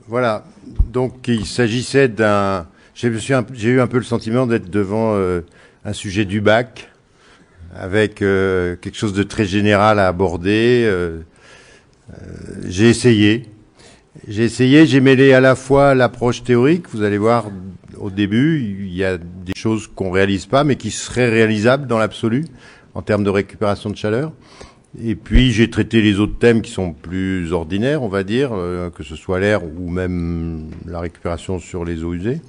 Voilà. Donc, il s'agissait d'un... J'ai eu un peu le sentiment d'être devant un sujet du bac, avec quelque chose de très général à aborder. J'ai essayé. J'ai mêlé à la fois l'approche théorique, vous allez voir au début, il y a des choses qu'on réalise pas, mais qui seraient réalisables dans l'absolu, en termes de récupération de chaleur. Et puis j'ai traité les autres thèmes qui sont plus ordinaires, on va dire, que ce soit l'air ou même la récupération sur les eaux usées.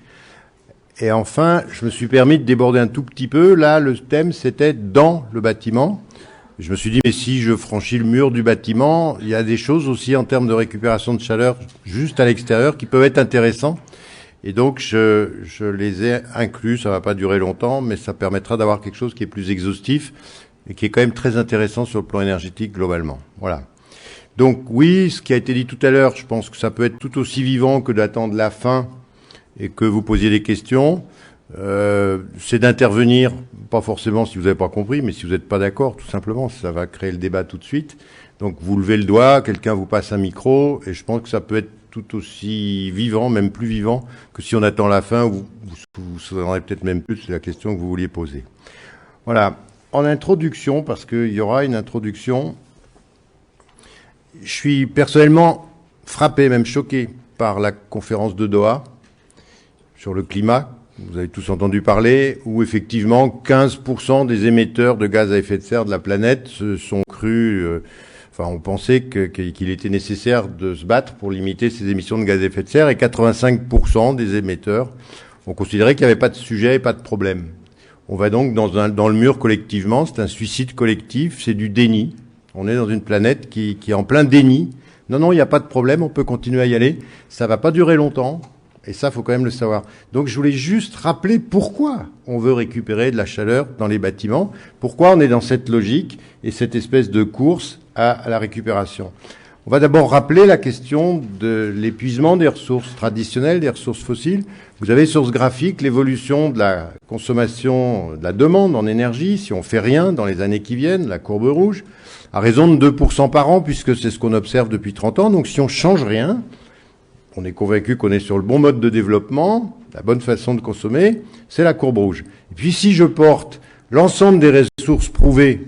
Et enfin, je me suis permis de déborder un tout petit peu. Là, le thème, c'était dans le bâtiment. Je me suis dit, mais si je franchis le mur du bâtiment, il y a des choses aussi en termes de récupération de chaleur juste à l'extérieur qui peuvent être intéressantes. Et donc, je les ai inclus. Ça va pas durer longtemps, mais ça permettra d'avoir quelque chose qui est plus exhaustif et qui est quand même très intéressant sur le plan énergétique globalement. Voilà. Donc oui, ce qui a été dit tout à l'heure, je pense que ça peut être tout aussi vivant que d'attendre la fin et que vous posiez des questions. C'est d'intervenir, pas forcément si vous n'avez pas compris, mais si vous n'êtes pas d'accord, tout simplement, ça va créer le débat tout de suite. Donc vous levez le doigt, quelqu'un vous passe un micro, et je pense que ça peut être tout aussi vivant, même plus vivant, que si on attend la fin, vous saurez peut-être même plus la question que vous vouliez poser. Voilà. En introduction, parce qu'il y aura une introduction, je suis personnellement frappé, même choqué, par la conférence de Doha sur le climat. Vous avez tous entendu parler, où effectivement 15% des émetteurs de gaz à effet de serre de la planète se sont crus, on pensait qu'il était nécessaire de se battre pour limiter ces émissions de gaz à effet de serre, et 85% des émetteurs ont considéré qu'il n'y avait pas de sujet et pas de problème. On va donc dans le mur collectivement, c'est un suicide collectif, c'est du déni. On est dans une planète qui est en plein déni. Non, il n'y a pas de problème, on peut continuer à y aller. Ça va pas durer longtemps, et ça, faut quand même le savoir. Donc, je voulais juste rappeler pourquoi on veut récupérer de la chaleur dans les bâtiments, pourquoi on est dans cette logique et cette espèce de course à la récupération. On va d'abord rappeler la question de l'épuisement des ressources traditionnelles, des ressources fossiles. Vous avez sur ce graphique l'évolution de la consommation, de la demande en énergie, si on fait rien dans les années qui viennent, la courbe rouge, à raison de 2% par an, puisque c'est ce qu'on observe depuis 30 ans. Donc si on change rien, on est convaincu qu'on est sur le bon mode de développement, la bonne façon de consommer, c'est la courbe rouge. Et puis si je porte l'ensemble des ressources prouvées,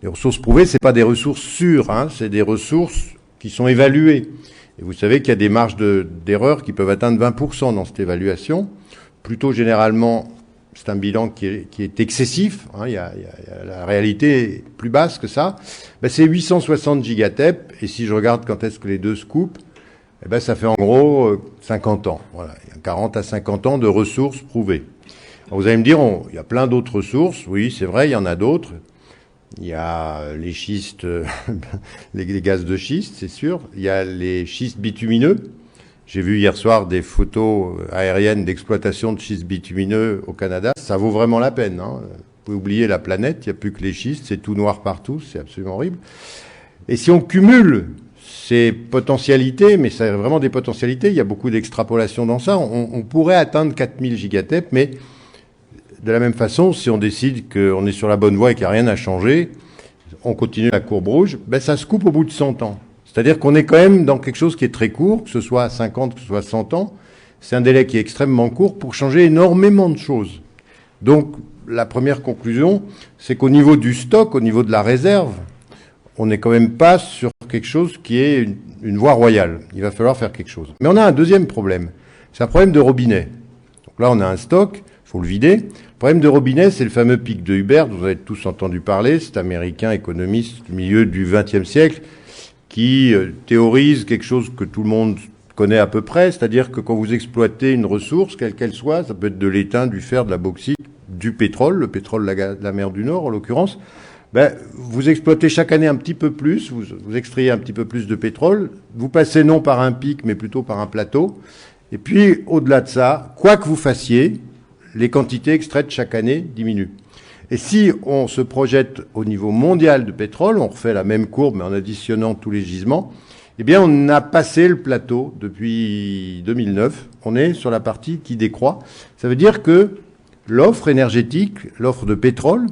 les ressources prouvées, c'est pas des ressources sûres, c'est des ressources qui sont évaluées. Et vous savez qu'il y a des marges d'erreur qui peuvent atteindre 20% dans cette évaluation. Plutôt généralement, c'est un bilan qui est excessif. La réalité est plus basse que ça. C'est 860 gigatep. Et si je regarde quand est-ce que les deux se coupent, ça fait en gros 50 ans. Voilà, il y a 40 à 50 ans de ressources prouvées. Alors vous allez me dire, il y a plein d'autres ressources. Oui, c'est vrai, il y en a d'autres. Il y a les schistes, les gaz de schiste, c'est sûr. Il y a les schistes bitumineux. J'ai vu hier soir des photos aériennes d'exploitation de schistes bitumineux au Canada. Ça vaut vraiment la peine. Vous pouvez oublier la planète, il n'y a plus que les schistes, c'est tout noir partout, c'est absolument horrible. Et si on cumule ces potentialités, mais c'est vraiment des potentialités, il y a beaucoup d'extrapolation dans ça, on pourrait atteindre 4000 gigatep, mais de la même façon, si on décide qu'on est sur la bonne voie et qu'il n'y a rien à changer, on continue la courbe rouge, ça se coupe au bout de 100 ans. C'est-à-dire qu'on est quand même dans quelque chose qui est très court, que ce soit à 50, que ce soit à 100 ans. C'est un délai qui est extrêmement court pour changer énormément de choses. Donc, la première conclusion, c'est qu'au niveau du stock, au niveau de la réserve, on n'est quand même pas sur quelque chose qui est une voie royale. Il va falloir faire quelque chose. Mais on a un deuxième problème. C'est un problème de robinet. Donc là, on a un stock, il faut le vider. Le problème de robinet, c'est le fameux pic de Hubbert, dont vous avez tous entendu parler, cet américain économiste du milieu du XXe siècle, qui théorise quelque chose que tout le monde connaît à peu près, c'est-à-dire que quand vous exploitez une ressource, quelle qu'elle soit, ça peut être de l'étain, du fer, de la bauxite, du pétrole, le pétrole de la mer du Nord en l'occurrence, vous exploitez chaque année un petit peu plus, vous extrayez un petit peu plus de pétrole, vous passez non par un pic, mais plutôt par un plateau, et puis au-delà de ça, quoi que vous fassiez, les quantités extraites chaque année diminuent. Et si on se projette au niveau mondial de pétrole, on refait la même courbe, mais en additionnant tous les gisements, on a passé le plateau depuis 2009. On est sur la partie qui décroît. Ça veut dire que l'offre énergétique, l'offre de pétrole,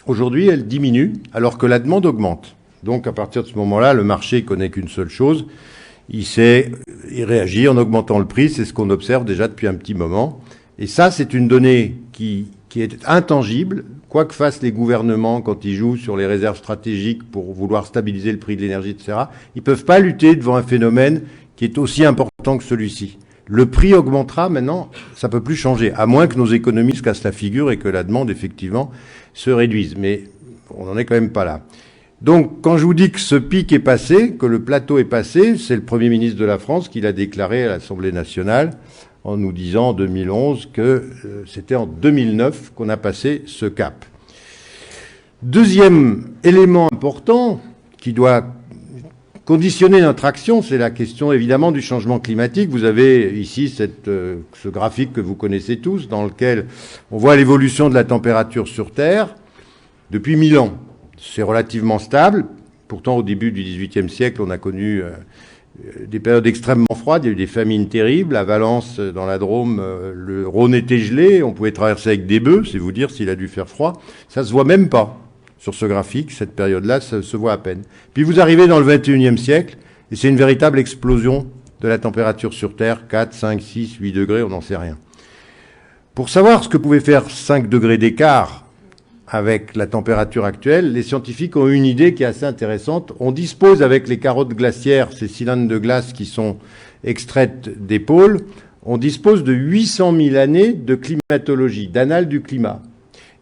aujourd'hui, elle diminue, alors que la demande augmente. Donc, à partir de ce moment-là, le marché connaît qu'une seule chose. Il il réagit en augmentant le prix. C'est ce qu'on observe déjà depuis un petit moment. Et ça, c'est une donnée qui est intangible. Quoi que fassent les gouvernements quand ils jouent sur les réserves stratégiques pour vouloir stabiliser le prix de l'énergie, etc., ils ne peuvent pas lutter devant un phénomène qui est aussi important que celui-ci. Le prix augmentera maintenant, ça ne peut plus changer, à moins que nos économies se cassent la figure et que la demande, effectivement, se réduise. Mais on n'en est quand même pas là. Donc, quand je vous dis que ce pic est passé, que le plateau est passé, c'est le Premier ministre de la France qui l'a déclaré à l'Assemblée nationale en nous disant en 2011 que c'était en 2009 qu'on a passé ce cap. Deuxième élément important qui doit conditionner notre action, c'est la question évidemment du changement climatique. Vous avez ici ce graphique que vous connaissez tous, dans lequel on voit l'évolution de la température sur Terre depuis 1000 ans. C'est relativement stable. Pourtant, au début du XVIIIe siècle, on a connu des périodes extrêmement froides. Il y a eu des famines terribles. À Valence, dans la Drôme, le Rhône était gelé. On pouvait traverser avec des bœufs, c'est vous dire s'il a dû faire froid. Ça se voit même pas sur ce graphique. Cette période-là, ça se voit à peine. Puis vous arrivez dans le XXIe siècle, et c'est une véritable explosion de la température sur Terre. 4, 5, 6, 8 degrés, on n'en sait rien. Pour savoir ce que pouvait faire 5 degrés d'écart avec la température actuelle, les scientifiques ont une idée qui est assez intéressante. On dispose avec les carottes glaciaires, ces cylindres de glace qui sont extraites des pôles, on dispose de 800 000 années de climatologie, d'annales du climat.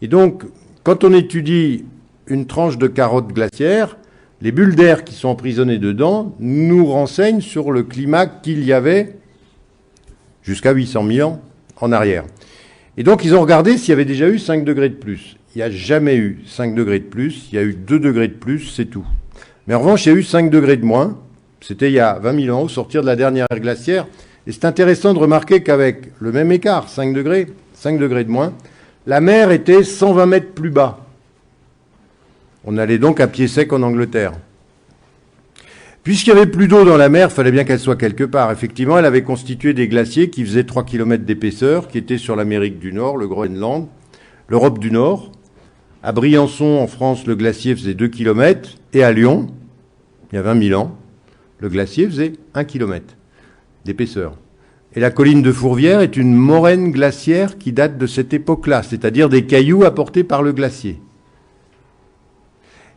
Et donc, quand on étudie une tranche de carotte glaciaire, les bulles d'air qui sont emprisonnées dedans nous renseignent sur le climat qu'il y avait jusqu'à 800 000 ans en arrière. Et donc, ils ont regardé s'il y avait déjà eu 5 degrés de plus. Il n'y a jamais eu 5 degrés de plus, il y a eu 2 degrés de plus, c'est tout. Mais en revanche, il y a eu 5 degrés de moins. C'était il y a 20 000 ans, au sortir de la dernière ère glaciaire. Et c'est intéressant de remarquer qu'avec le même écart, 5 degrés de moins, la mer était 120 mètres plus bas. On allait donc à pied sec en Angleterre. Puisqu'il n'y avait plus d'eau dans la mer, il fallait bien qu'elle soit quelque part. Effectivement, elle avait constitué des glaciers qui faisaient 3 km d'épaisseur, qui étaient sur l'Amérique du Nord, le Groenland, l'Europe du Nord. À Briançon, en France, le glacier faisait 2 km. Et à Lyon, il y a 20 000 ans, le glacier faisait 1 km d'épaisseur. Et la colline de Fourvière est une moraine glaciaire qui date de cette époque-là, c'est-à-dire des cailloux apportés par le glacier.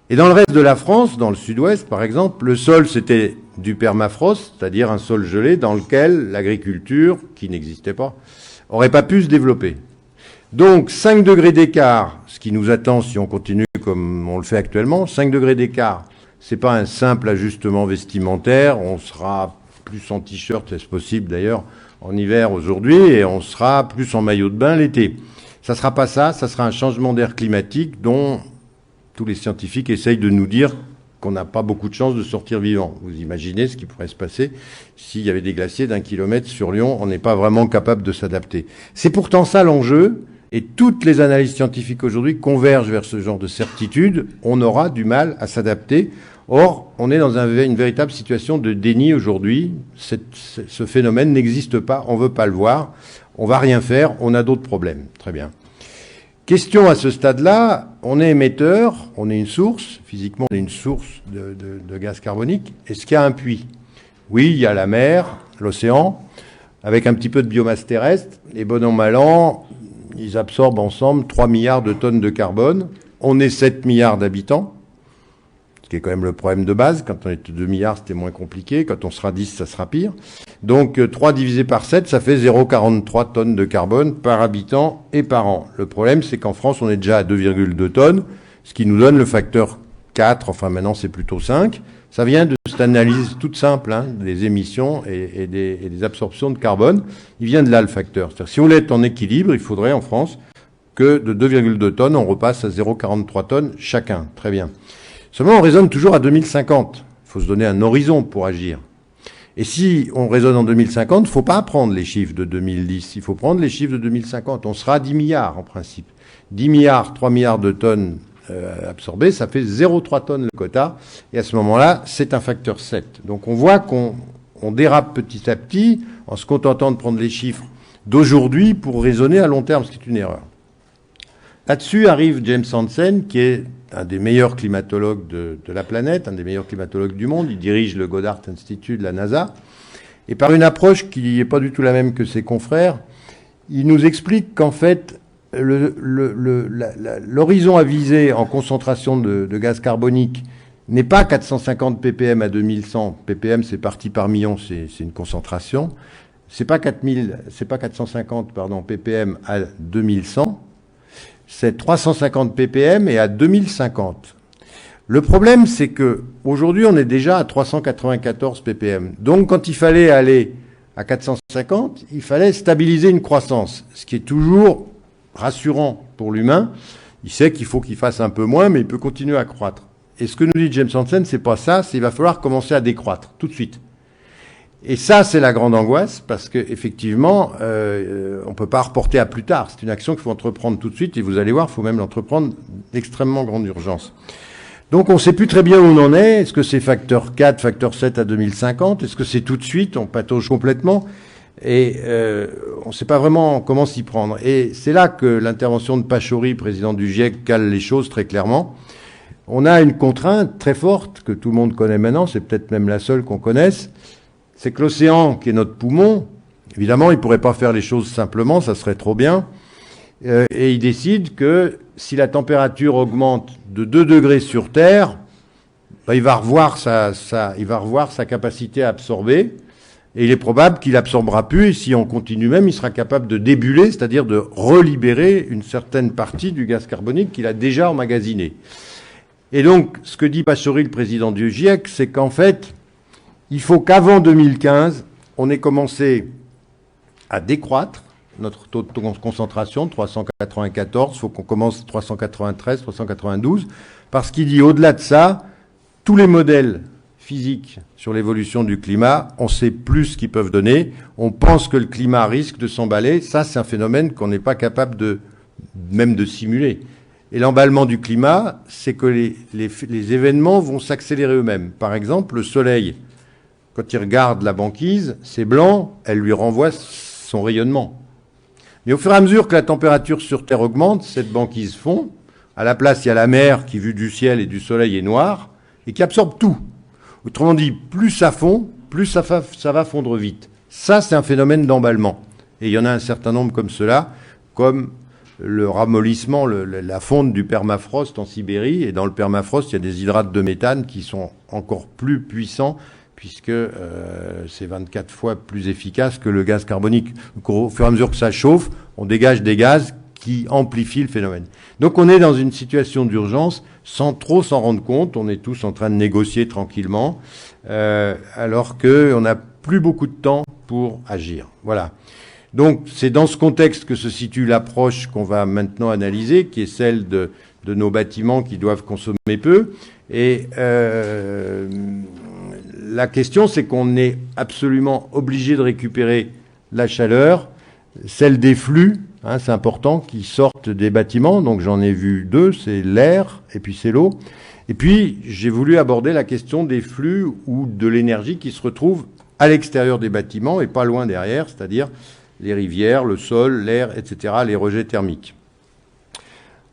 Et dans le reste de la France, dans le sud-ouest par exemple, le sol c'était du permafrost, c'est-à-dire un sol gelé dans lequel l'agriculture, qui n'existait pas, n'aurait pas pu se développer. Donc 5 degrés d'écart, ce qui nous attend si on continue comme on le fait actuellement, 5 degrés d'écart, c'est pas un simple ajustement vestimentaire, on sera plus en t-shirt, c'est possible d'ailleurs, en hiver aujourd'hui, et on sera plus en maillot de bain l'été. Ça sera pas ça, ça sera un changement d'air climatique dont tous les scientifiques essayent de nous dire qu'on n'a pas beaucoup de chances de sortir vivant. Vous imaginez ce qui pourrait se passer s'il y avait des glaciers d'1 kilomètre sur Lyon, on n'est pas vraiment capable de s'adapter. C'est pourtant ça l'enjeu, et toutes les analyses scientifiques aujourd'hui convergent vers ce genre de certitude. On aura du mal à s'adapter. Or, on est dans une véritable situation de déni aujourd'hui. Ce phénomène n'existe pas, on ne veut pas le voir, on ne va rien faire, on a d'autres problèmes. Très bien. Question à ce stade-là, on est émetteur, on est une source, physiquement on est une source de gaz carbonique. Est-ce qu'il y a un puits? Oui, il y a la mer, l'océan, avec un petit peu de biomasse terrestre. Et bon an, mal an, ils absorbent ensemble 3 milliards de tonnes de carbone. On est 7 milliards d'habitants, ce qui est quand même le problème de base. Quand on est 2 milliards, c'était moins compliqué. Quand on sera 10, ça sera pire. Donc 3 divisé par 7, ça fait 0,43 tonnes de carbone par habitant et par an. Le problème, c'est qu'en France, on est déjà à 2,2 tonnes, ce qui nous donne le facteur 4, enfin maintenant c'est plutôt 5. Ça vient de cette analyse toute simple des émissions et des absorptions de carbone. Il vient de là le facteur. C'est-à-dire, si on voulait être en équilibre, il faudrait en France que de 2,2 tonnes, on repasse à 0,43 tonnes chacun. Très bien. Seulement, on raisonne toujours à 2050. Il faut se donner un horizon pour agir. Et si on raisonne en 2050, il ne faut pas prendre les chiffres de 2010. Il faut prendre les chiffres de 2050. On sera à 10 milliards en principe. 10 milliards, 3 milliards de tonnes absorbées, ça fait 0,3 tonnes le quota. Et à ce moment-là, c'est un facteur 7. Donc on voit qu'on dérape petit à petit en se contentant de prendre les chiffres d'aujourd'hui pour raisonner à long terme, ce qui est une erreur. Là-dessus arrive James Hansen, qui est un des meilleurs climatologues de la planète, un des meilleurs climatologues du monde. Il dirige le Goddard Institute de la NASA. Et par une approche qui n'est pas du tout la même que ses confrères, il nous explique qu'en fait, l'horizon à viser en concentration de gaz carbonique n'est pas 450 ppm à 2100. ppm, c'est parti par million, c'est une concentration. C'est pas 450, ppm à 2100. C'est 350 ppm et à 2050. Le problème, c'est que aujourd'hui, on est déjà à 394 ppm. Donc, quand il fallait aller à 450, il fallait stabiliser une croissance, ce qui est toujours rassurant pour l'humain. Il sait qu'il faut qu'il fasse un peu moins, mais il peut continuer à croître. Et ce que nous dit James Hansen, c'est pas ça, c'est qu'il va falloir commencer à décroître tout de suite. Et ça, c'est la grande angoisse, parce que effectivement, on peut pas reporter à plus tard. C'est une action qu'il faut entreprendre tout de suite, et vous allez voir, il faut même l'entreprendre d'extrêmement grande urgence. Donc on ne sait plus très bien où on en est. Est-ce que c'est facteur 4, facteur 7 à 2050? Est-ce que c'est tout de suite? On patauge complètement. Et on ne sait pas vraiment comment s'y prendre. Et c'est là que l'intervention de Pachauri, président du GIEC, cale les choses très clairement. On a une contrainte très forte que tout le monde connaît maintenant, c'est peut-être même la seule qu'on connaisse, c'est que l'océan, qui est notre poumon, évidemment, il ne pourrait pas faire les choses simplement, ça serait trop bien. Et il décide que si la température augmente de 2 degrés sur Terre, il va revoir sa capacité à absorber. Et il est probable qu'il absorbera plus. Et si on continue même, il sera capable de débuller, c'est-à-dire de relibérer une certaine partie du gaz carbonique qu'il a déjà emmagasiné. Et donc, ce que dit Pachauri, le président du GIEC, c'est qu'en fait, il faut qu'avant 2015, on ait commencé à décroître notre taux de concentration, 394, il faut qu'on commence 393, 392, parce qu'il dit au-delà de ça, tous les modèles physiques sur l'évolution du climat, on sait plus ce qu'ils peuvent donner, on pense que le climat risque de s'emballer, ça c'est un phénomène qu'on n'est pas capable même de simuler. Et l'emballement du climat, c'est que les événements vont s'accélérer eux-mêmes. Par exemple, le soleil, quand il regarde la banquise, c'est blanc, elle lui renvoie son rayonnement. Mais au fur et à mesure que la température sur Terre augmente, cette banquise fond. À la place, il y a la mer qui, vue du ciel et du soleil, est noire et qui absorbe tout. Autrement dit, plus ça fond, plus ça va fondre vite. Ça, c'est un phénomène d'emballement. Et il y en a un certain nombre comme cela, comme le ramollissement, la fonte du permafrost en Sibérie. Et dans le permafrost, il y a des hydrates de méthane qui sont encore plus puissants, puisque c'est 24 fois plus efficace que le gaz carbonique. Donc, au fur et à mesure que ça chauffe, on dégage des gaz qui amplifient le phénomène. Donc on est dans une situation d'urgence sans trop s'en rendre compte. On est tous en train de négocier tranquillement, alors qu'on n'a plus beaucoup de temps pour agir. Voilà. Donc c'est dans ce contexte que se situe l'approche qu'on va maintenant analyser, qui est celle de nos bâtiments qui doivent consommer peu. Et la question, c'est qu'on est absolument obligé de récupérer la chaleur, celle des flux, hein, c'est important, qui sortent des bâtiments. Donc j'en ai vu deux, c'est l'air et puis c'est l'eau. Et puis j'ai voulu aborder la question des flux ou de l'énergie qui se retrouve à l'extérieur des bâtiments et pas loin derrière, c'est-à-dire les rivières, le sol, l'air, etc., les rejets thermiques.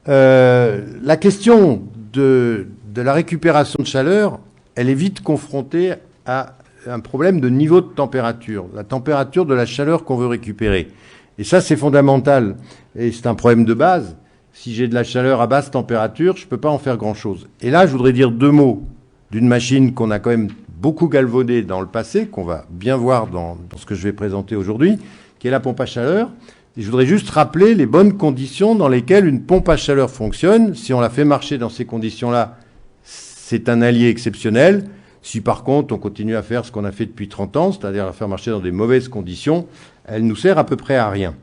La question de la récupération de chaleur, elle est vite confrontée à un problème de niveau de température, la température de la chaleur qu'on veut récupérer. Et ça, c'est fondamental. Et c'est un problème de base. Si j'ai de la chaleur à basse température, je ne peux pas en faire grand-chose. Et là, je voudrais dire deux mots d'une machine qu'on a quand même beaucoup galvaudée dans le passé, qu'on va bien voir dans ce que je vais présenter aujourd'hui, qui est la pompe à chaleur. Et je voudrais juste rappeler les bonnes conditions dans lesquelles une pompe à chaleur fonctionne. Si on la fait marcher dans ces conditions-là, c'est un allié exceptionnel. Si par contre on continue à faire ce qu'on a fait depuis 30 ans, c'est-à-dire la faire marcher dans des mauvaises conditions, elle nous sert à peu près à rien.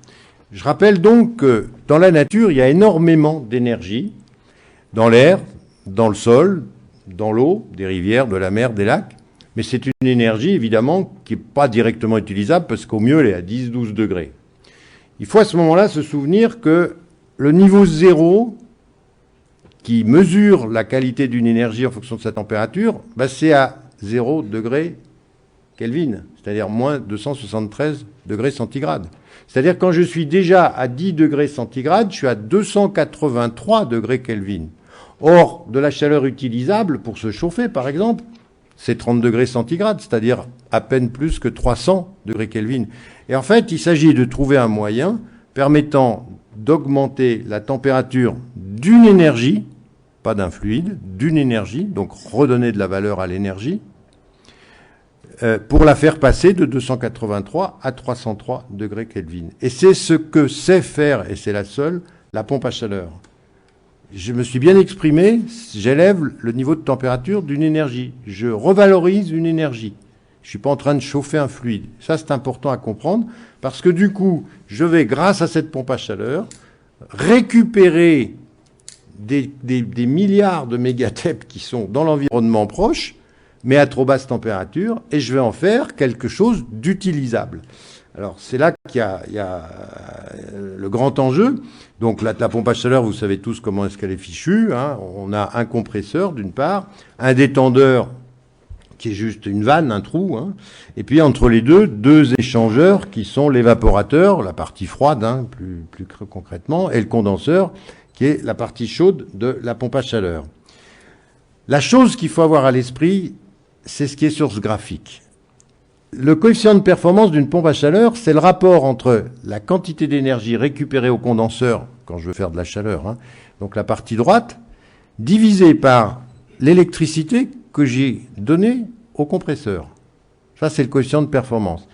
Je rappelle donc que dans la nature, il y a énormément d'énergie, dans l'air, dans le sol, dans l'eau, des rivières, de la mer, des lacs. Mais c'est une énergie, évidemment, qui n'est pas directement utilisable parce qu'au mieux, elle est à 10-12 degrés. Il faut à ce moment-là se souvenir que le niveau zéro, qui mesure la qualité d'une énergie en fonction de sa température, c'est à 0 degré Kelvin, c'est-à-dire moins 273 degrés centigrades. C'est-à-dire quand je suis déjà à 10 degrés centigrades, je suis à 283 degrés Kelvin. Or, de la chaleur utilisable pour se chauffer, par exemple, c'est 30 degrés centigrades, c'est-à-dire à peine plus que 300 degrés Kelvin. Et en fait, il s'agit de trouver un moyen permettant d'augmenter la température d'une énergie, pas d'un fluide, d'une énergie, donc redonner de la valeur à l'énergie, pour la faire passer de 283 à 303 degrés Kelvin. Et c'est ce que sait faire, et c'est la seule, la pompe à chaleur. Je me suis bien exprimé, j'élève le niveau de température d'une énergie. Je revalorise une énergie. Je suis pas en train de chauffer un fluide. Ça, c'est important à comprendre, parce que du coup, je vais, grâce à cette pompe à chaleur, récupérer des milliards de mégaTEP qui sont dans l'environnement proche, mais à trop basse température, et je vais en faire quelque chose d'utilisable. Alors, c'est là qu'il y a le grand enjeu. Donc, la pompe à chaleur, vous savez tous comment est-ce qu'elle est fichue, hein. On a un compresseur, d'une part, un détendeur, qui est juste une vanne, un trou, hein. Et puis, entre les deux échangeurs, qui sont l'évaporateur, la partie froide, hein, plus concrètement, et le condenseur, qui est la partie chaude de la pompe à chaleur. La chose qu'il faut avoir à l'esprit, c'est ce qui est sur ce graphique. Le coefficient de performance d'une pompe à chaleur, c'est le rapport entre la quantité d'énergie récupérée au condenseur, quand je veux faire de la chaleur, hein, donc la partie droite, divisé par l'électricité que j'ai donnée au compresseur. Ça, c'est le coefficient de performance.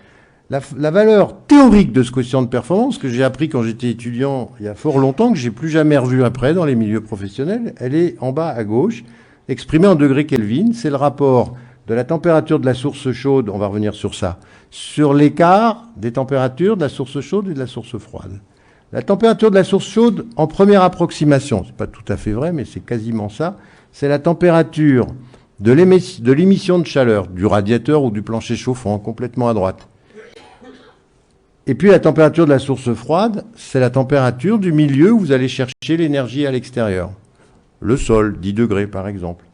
La valeur théorique de ce coefficient de performance, que j'ai appris quand j'étais étudiant il y a fort longtemps, que j'ai plus jamais revu après dans les milieux professionnels, elle est en bas à gauche, exprimée en degrés Kelvin. C'est le rapport de la température de la source chaude, on va revenir sur ça, sur l'écart des températures de la source chaude et de la source froide. La température de la source chaude, en première approximation, c'est pas tout à fait vrai, mais c'est quasiment ça, c'est la température de l'émission de chaleur, du radiateur ou du plancher chauffant, complètement à droite. Et puis la température de la source froide, c'est la température du milieu où vous allez chercher l'énergie à l'extérieur. Le sol, 10 degrés par exemple.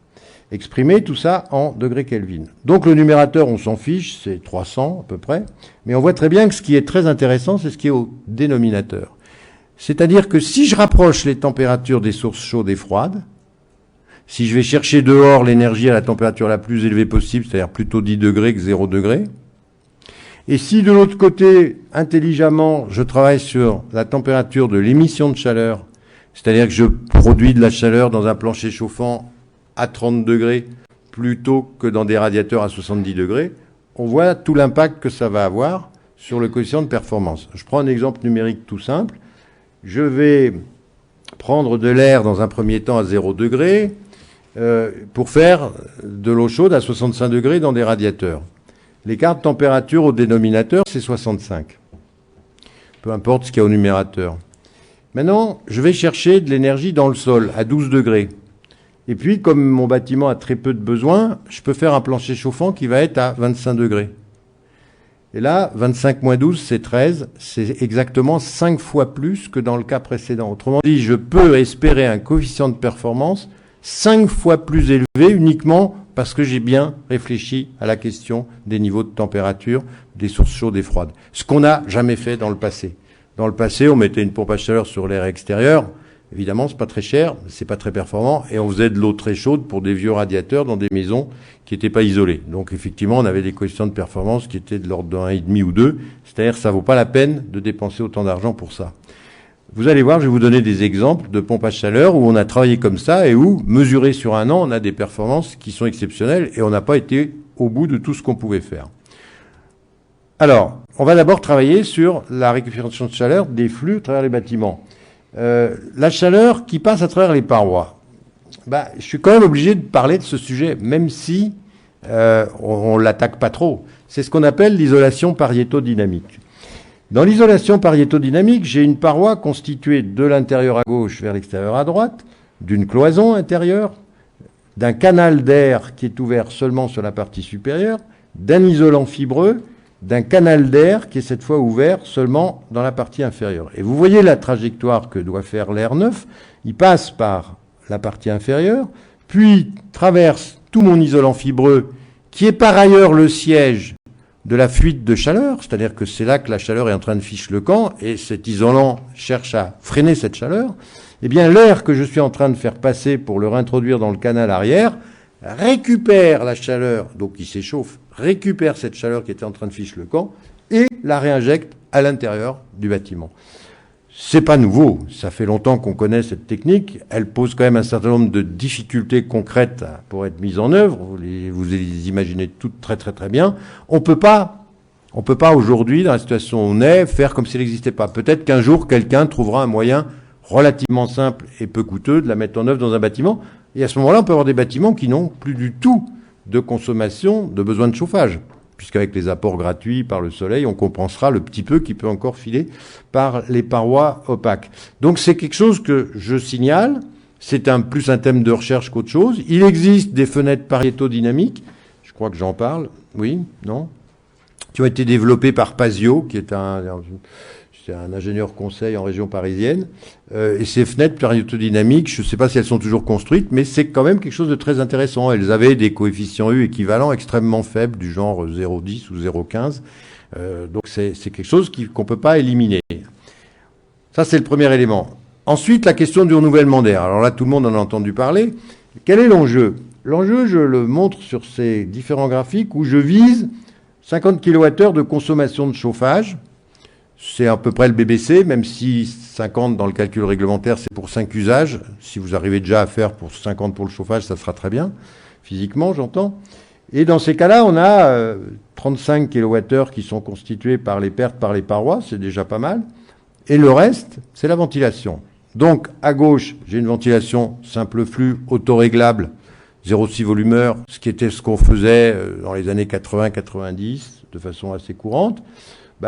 Exprimer tout ça en degrés Kelvin. Donc le numérateur, on s'en fiche, c'est 300 à peu près, mais on voit très bien que ce qui est très intéressant, c'est ce qui est au dénominateur. C'est-à-dire que si je rapproche les températures des sources chaudes et froides, si je vais chercher dehors l'énergie à la température la plus élevée possible, c'est-à-dire plutôt 10 degrés que 0 degré, et si de l'autre côté, intelligemment, je travaille sur la température de l'émission de chaleur, c'est-à-dire que je produis de la chaleur dans un plancher chauffant à 30 degrés plutôt que dans des radiateurs à 70 degrés, on voit tout l'impact que ça va avoir sur le coefficient de performance. Je prends un exemple numérique tout simple. Je vais prendre de l'air dans un premier temps à 0 degré pour faire de l'eau chaude à 65 degrés dans des radiateurs. L'écart de température au dénominateur, c'est 65. Peu importe ce qu'il y a au numérateur. Maintenant, je vais chercher de l'énergie dans le sol à 12 degrés. Et puis, comme mon bâtiment a très peu de besoin, je peux faire un plancher chauffant qui va être à 25 degrés. Et là, 25 moins 12, c'est 13. C'est exactement 5 fois plus que dans le cas précédent. Autrement dit, je peux espérer un coefficient de performance 5 fois plus élevé uniquement parce que j'ai bien réfléchi à la question des niveaux de température des sources chaudes et froides. Ce qu'on n'a jamais fait dans le passé. Dans le passé, on mettait une pompe à chaleur sur l'air extérieur. Évidemment, c'est pas très cher, c'est pas très performant, et on faisait de l'eau très chaude pour des vieux radiateurs dans des maisons qui n'étaient pas isolées. Donc effectivement, on avait des coefficients de performance qui étaient de l'ordre de 1,5 ou 2, c'est-à-dire que ça vaut pas la peine de dépenser autant d'argent pour ça. Vous allez voir, je vais vous donner des exemples de pompes à chaleur où on a travaillé comme ça et où, mesuré sur un an, on a des performances qui sont exceptionnelles et on n'a pas été au bout de tout ce qu'on pouvait faire. Alors, on va d'abord travailler sur la récupération de chaleur des flux à travers les bâtiments. La chaleur qui passe à travers les parois. Je suis quand même obligé de parler de ce sujet, même si on l'attaque pas trop. C'est ce qu'on appelle l'isolation pariétodynamique. Dans l'isolation pariétodynamique, j'ai une paroi constituée de l'intérieur à gauche vers l'extérieur à droite, d'une cloison intérieure, d'un canal d'air qui est ouvert seulement sur la partie supérieure, d'un isolant fibreux, d'un canal d'air qui est cette fois ouvert seulement dans la partie inférieure. Et vous voyez la trajectoire que doit faire l'air neuf. Il passe par la partie inférieure, puis traverse tout mon isolant fibreux, qui est par ailleurs le siège de la fuite de chaleur, c'est-à-dire que c'est là que la chaleur est en train de ficher le camp, et cet isolant cherche à freiner cette chaleur. Eh bien, l'air que je suis en train de faire passer pour le réintroduire dans le canal arrière récupère la chaleur, donc il s'échauffe, récupère cette chaleur qui était en train de ficher le camp et la réinjecte à l'intérieur du bâtiment. C'est pas nouveau, ça fait longtemps qu'on connaît cette technique, elle pose quand même un certain nombre de difficultés concrètes pour être mise en œuvre, vous les imaginez toutes très très très bien. On peut pas aujourd'hui, dans la situation où on est, faire comme s'il n'existait pas. Peut-être qu'un jour, quelqu'un trouvera un moyen relativement simple et peu coûteux de la mettre en œuvre dans un bâtiment. Et à ce moment-là, on peut avoir des bâtiments qui n'ont plus du tout de consommation, de besoin de chauffage. Puisqu'avec les apports gratuits par le soleil, on compensera le petit peu qui peut encore filer par les parois opaques. Donc c'est quelque chose que je signale. C'est plus un thème de recherche qu'autre chose. Il existe des fenêtres pariétodynamiques. Je crois que j'en parle. Oui? Non? Qui ont été développées par Pasio, qui est un ingénieur conseil en région parisienne. Et ces fenêtres pariétodynamiques, je ne sais pas si elles sont toujours construites, mais c'est quand même quelque chose de très intéressant. Elles avaient des coefficients U équivalents extrêmement faibles, du genre 0,10 ou 0,15. Donc c'est quelque chose qu'on ne peut pas éliminer. Ça, c'est le premier élément. Ensuite, la question du renouvellement d'air. Alors là, tout le monde en a entendu parler. Quel est l'enjeu? L'enjeu, je le montre sur ces différents graphiques où je vise 50 kWh de consommation de chauffage. C'est à peu près le BBC, même si 50 dans le calcul réglementaire, c'est pour 5 usages. Si vous arrivez déjà à faire pour 50 pour le chauffage, ça sera très bien. Physiquement, j'entends. Et dans ces cas-là, on a 35 kWh qui sont constitués par les pertes par les parois. C'est déjà pas mal. Et le reste, c'est la ventilation. Donc, à gauche, j'ai une ventilation simple flux, autoréglable, 0,6 volumeur, ce qu'on faisait dans les années 80-90 de façon assez courante.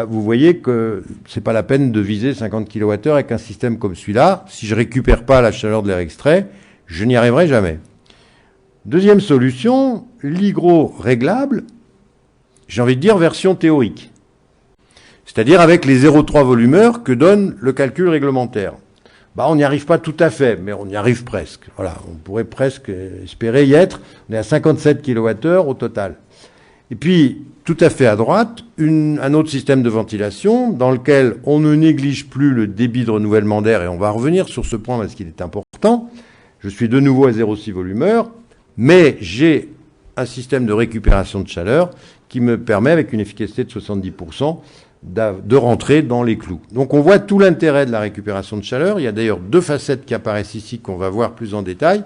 Vous voyez que c'est pas la peine de viser 50 kWh avec un système comme celui-là. Si je récupère pas la chaleur de l'air extrait, je n'y arriverai jamais. Deuxième solution, l'hygro réglable, j'ai envie de dire version théorique. C'est-à-dire avec les 0,3 volumeurs que donne le calcul réglementaire. On n'y arrive pas tout à fait, mais on y arrive presque. Voilà, on pourrait presque espérer y être. On est à 57 kWh au total. Et puis, tout à fait à droite, un autre système de ventilation dans lequel on ne néglige plus le débit de renouvellement d'air, et on va revenir sur ce point parce qu'il est important. Je suis de nouveau à 0,6 volumeur, mais j'ai un système de récupération de chaleur qui me permet, avec une efficacité de 70%, de rentrer dans les clous. Donc on voit tout l'intérêt de la récupération de chaleur. Il y a d'ailleurs deux facettes qui apparaissent ici qu'on va voir plus en détail,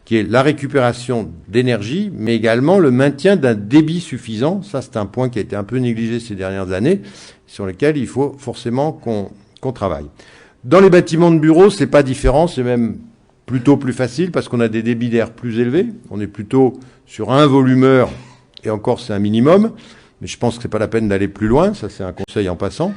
qui est la récupération d'énergie, mais également le maintien d'un débit suffisant. Ça, c'est un point qui a été un peu négligé ces dernières années, sur lequel il faut forcément qu'on travaille. Dans les bâtiments de bureaux, c'est pas différent, c'est même plutôt plus facile parce qu'on a des débits d'air plus élevés. On est plutôt sur un volumeur, et encore c'est un minimum. Mais je pense que c'est pas la peine d'aller plus loin, ça c'est un conseil en passant.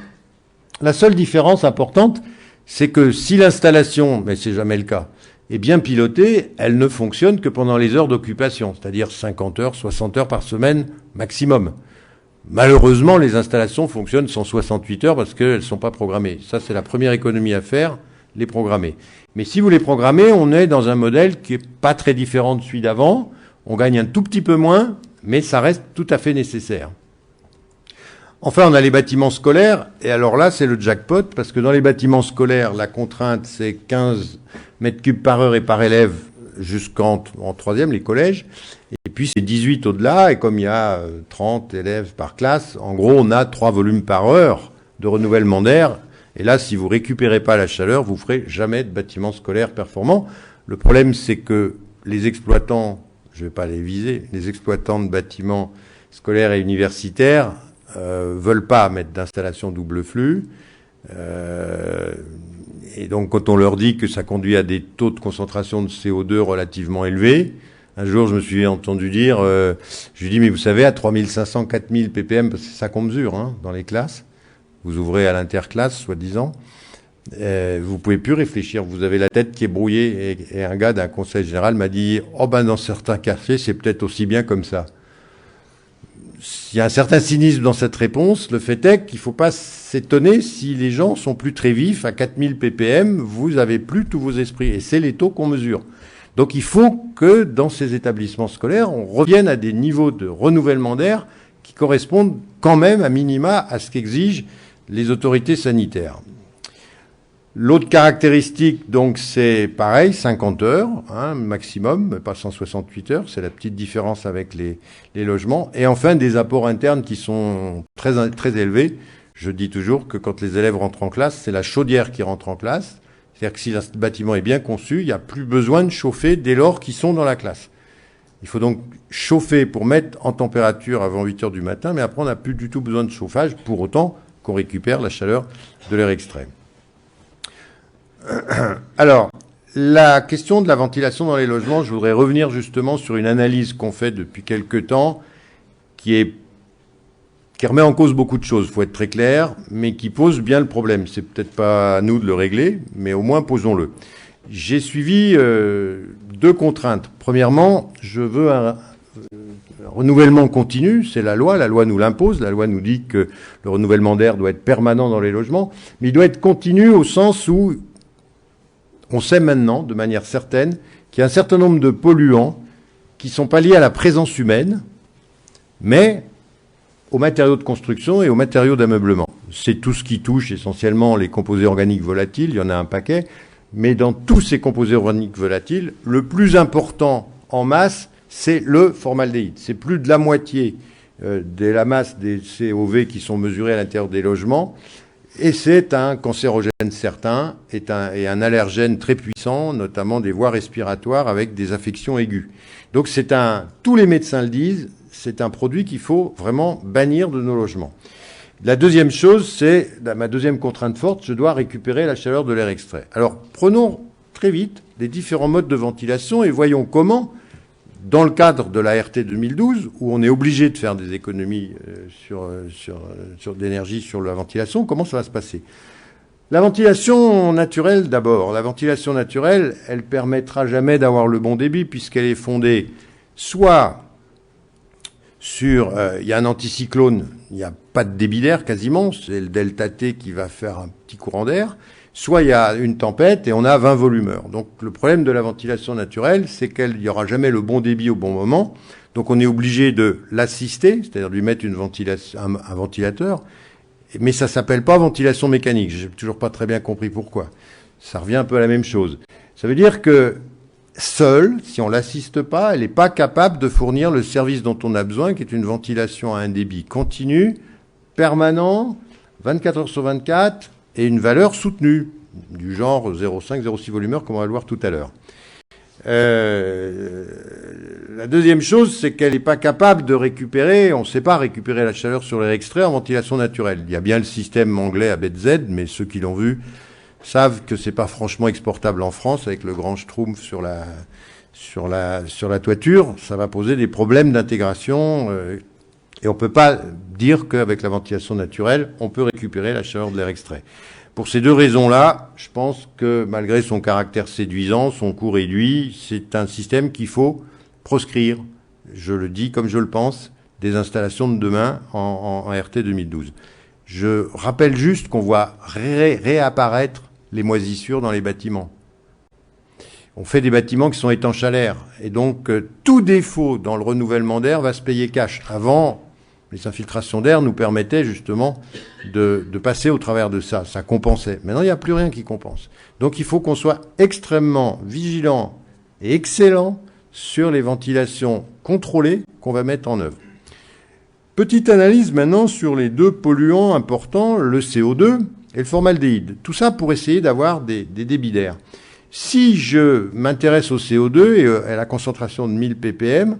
La seule différence importante, c'est que si l'installation, mais c'est jamais le cas, est bien pilotée, elle ne fonctionne que pendant les heures d'occupation, c'est-à-dire 50 heures, 60 heures par semaine maximum. Malheureusement, les installations fonctionnent 168 heures parce qu'elles ne sont pas programmées. Ça, c'est la première économie à faire, les programmer. Mais si vous les programmez, on est dans un modèle qui est pas très différent de celui d'avant. On gagne un tout petit peu moins, mais ça reste tout à fait nécessaire. Enfin, on a les bâtiments scolaires, et alors là, c'est le jackpot, parce que dans les bâtiments scolaires, la contrainte, c'est 15 mètres cubes par heure et par élève jusqu'en troisième, les collèges, et puis c'est 18 au-delà, et comme il y a 30 élèves par classe, en gros, on a 3 volumes par heure de renouvellement d'air, et là, si vous récupérez pas la chaleur, vous ferez jamais de bâtiment scolaire performant. Le problème, c'est que les exploitants, je vais pas les viser, les exploitants de bâtiments scolaires et universitaires, veulent pas mettre d'installation double flux. Et donc, quand on leur dit que ça conduit à des taux de concentration de CO2 relativement élevés, un jour, je me suis entendu dire, je lui dis, mais vous savez, à 3500, 4000 ppm, parce que c'est ça qu'on mesure dans les classes, vous ouvrez à l'interclasse, soi-disant, vous pouvez plus réfléchir, vous avez la tête qui est brouillée. Et un gars d'un conseil général m'a dit, dans certains quartiers, c'est peut-être aussi bien comme ça. Il y a un certain cynisme dans cette réponse. Le fait est qu'il ne faut pas s'étonner si les gens sont plus très vifs. À 4000 ppm, vous avez plus tous vos esprits. Et c'est les taux qu'on mesure. Donc il faut que dans ces établissements scolaires, on revienne à des niveaux de renouvellement d'air qui correspondent quand même à minima à ce qu'exigent les autorités sanitaires. L'autre caractéristique, donc, c'est pareil, 50 heures, hein, maximum, pas 168 heures. C'est la petite différence avec les logements. Et enfin, des apports internes qui sont très, très élevés. Je dis toujours que quand les élèves rentrent en classe, c'est la chaudière qui rentre en classe. C'est-à-dire que si le bâtiment est bien conçu, il n'y a plus besoin de chauffer dès lors qu'ils sont dans la classe. Il faut donc chauffer pour mettre en température avant 8 heures du matin, mais après, on n'a plus du tout besoin de chauffage, pour autant qu'on récupère la chaleur de l'air extrait. Alors, la question de la ventilation dans les logements, je voudrais revenir justement sur une analyse qu'on fait depuis quelque temps, qui remet en cause beaucoup de choses, il faut être très clair, mais qui pose bien le problème. C'est peut-être pas à nous de le régler, mais au moins posons-le. J'ai suivi 2 contraintes. Premièrement, je veux un renouvellement continu, c'est la loi nous l'impose, la loi nous dit que le renouvellement d'air doit être permanent dans les logements, mais il doit être continu au sens où on sait maintenant, de manière certaine, qu'il y a un certain nombre de polluants qui ne sont pas liés à la présence humaine, mais aux matériaux de construction et aux matériaux d'ameublement. C'est tout ce qui touche essentiellement les composés organiques volatiles, il y en a un paquet, mais dans tous ces composés organiques volatiles, le plus important en masse, c'est le formaldéhyde. C'est plus de la moitié de la masse des COV qui sont mesurés à l'intérieur des logements. Et c'est un cancérogène certain et un allergène très puissant, notamment des voies respiratoires avec des affections aiguës. Donc tous les médecins le disent, c'est un produit qu'il faut vraiment bannir de nos logements. La deuxième chose, c'est ma deuxième contrainte forte, je dois récupérer la chaleur de l'air extrait. Alors prenons très vite les différents modes de ventilation et voyons comment, dans le cadre de la RT 2012, où on est obligé de faire des économies sur d'énergie sur la ventilation, comment ça va se passer? La ventilation naturelle d'abord. La ventilation naturelle, elle permettra jamais d'avoir le bon débit puisqu'elle est fondée soit sur... il y a un anticyclone, il n'y a pas de débit d'air quasiment, c'est le delta T qui va faire un petit courant d'air. Soit il y a une tempête et on a 20 volumeurs. Donc le problème de la ventilation naturelle, c'est qu'il n'y aura jamais le bon débit au bon moment. Donc on est obligé de l'assister, c'est-à-dire de lui mettre un ventilateur. Mais ça s'appelle pas ventilation mécanique. J'ai toujours pas très bien compris pourquoi. Ça revient un peu à la même chose. Ça veut dire que seule, si on l'assiste pas, elle n'est pas capable de fournir le service dont on a besoin, qui est une ventilation à un débit continu, permanent, 24 heures sur 24, et une valeur soutenue, du genre 0,5, 0,6 volumeurs, comme on va le voir tout à l'heure. La deuxième chose, c'est qu'elle n'est pas capable de récupérer, on ne sait pas récupérer la chaleur sur l'air extrait en ventilation naturelle. Il y a bien le système anglais ABZ, mais ceux qui l'ont vu savent que c'est pas franchement exportable en France, avec le grand schtroumpf sur la toiture. Ça va poser des problèmes d'intégration, et on peut pas dire qu'avec la ventilation naturelle, on peut récupérer la chaleur de l'air extrait. Pour ces 2 raisons-là, je pense que malgré son caractère séduisant, son coût réduit, c'est un système qu'il faut proscrire, je le dis comme je le pense, des installations de demain en RT 2012. Je rappelle juste qu'on voit réapparaître les moisissures dans les bâtiments. On fait des bâtiments qui sont étanches à l'air, et donc tout défaut dans le renouvellement d'air va se payer cash. Avant, les infiltrations d'air nous permettaient justement de passer au travers de ça. Ça compensait. Maintenant, il n'y a plus rien qui compense. Donc, il faut qu'on soit extrêmement vigilant et excellent sur les ventilations contrôlées qu'on va mettre en œuvre. Petite analyse maintenant sur les 2 polluants importants, le CO2 et le formaldéhyde. Tout ça pour essayer d'avoir des débits d'air. Si je m'intéresse au CO2 et à la concentration de 1000 ppm,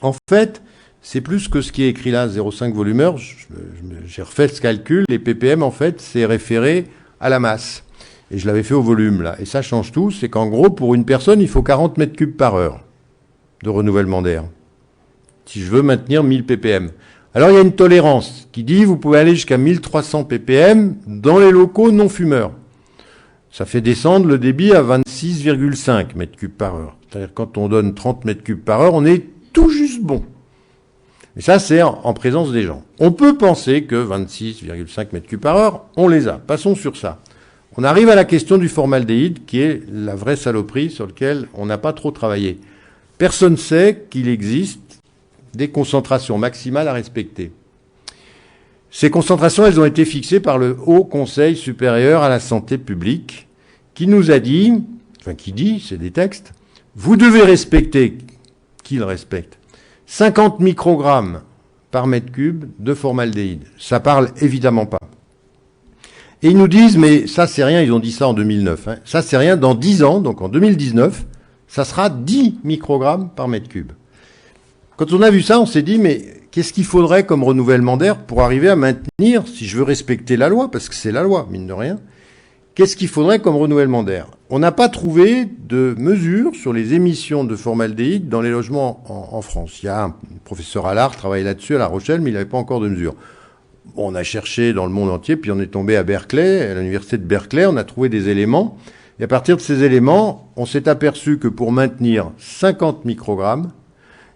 en fait, c'est plus que ce qui est écrit là, 0,5 volumeurs. J'ai refait ce calcul. Les ppm, en fait, c'est référé à la masse. Et je l'avais fait au volume, là. Et ça change tout. C'est qu'en gros, pour une personne, il faut 40 mètres cubes par heure de renouvellement d'air. Si je veux maintenir 1000 ppm. Alors, il y a une tolérance qui dit, vous pouvez aller jusqu'à 1300 ppm dans les locaux non fumeurs. Ça fait descendre le débit à 26,5 mètres cubes par heure. C'est-à-dire, quand on donne 30 mètres cubes par heure, on est tout juste bon. Et ça, c'est en présence des gens. On peut penser que 26,5 mètres cubes par heure, on les a. Passons sur ça. On arrive à la question du formaldéhyde, qui est la vraie saloperie sur laquelle on n'a pas trop travaillé. Personne ne sait qu'il existe des concentrations maximales à respecter. Ces concentrations, elles ont été fixées par le Haut Conseil supérieur à la santé publique, qui nous a dit, qui dit, c'est des textes, vous devez respecter, qui le respecte, 50 microgrammes par mètre cube de formaldéhyde. Ça parle évidemment pas. Et ils nous disent, mais ça c'est rien, ils ont dit ça en 2009, ça c'est rien, dans 10 ans, donc en 2019, ça sera 10 microgrammes par mètre cube. Quand on a vu ça, on s'est dit, mais qu'est-ce qu'il faudrait comme renouvellement d'air pour arriver à maintenir, si je veux respecter la loi, parce que c'est la loi, mine de rien, qu'est-ce qu'il faudrait comme renouvellement d'air? On n'a pas trouvé de mesures sur les émissions de formaldéhyde dans les logements en France. Il y a un professeur Allard qui travaille là-dessus à La Rochelle, mais il n'avait pas encore de mesures. Bon, on a cherché dans le monde entier, puis on est tombé à Berkeley, à l'université de Berkeley, on a trouvé des éléments. Et à partir de ces éléments, on s'est aperçu que pour maintenir 50 microgrammes,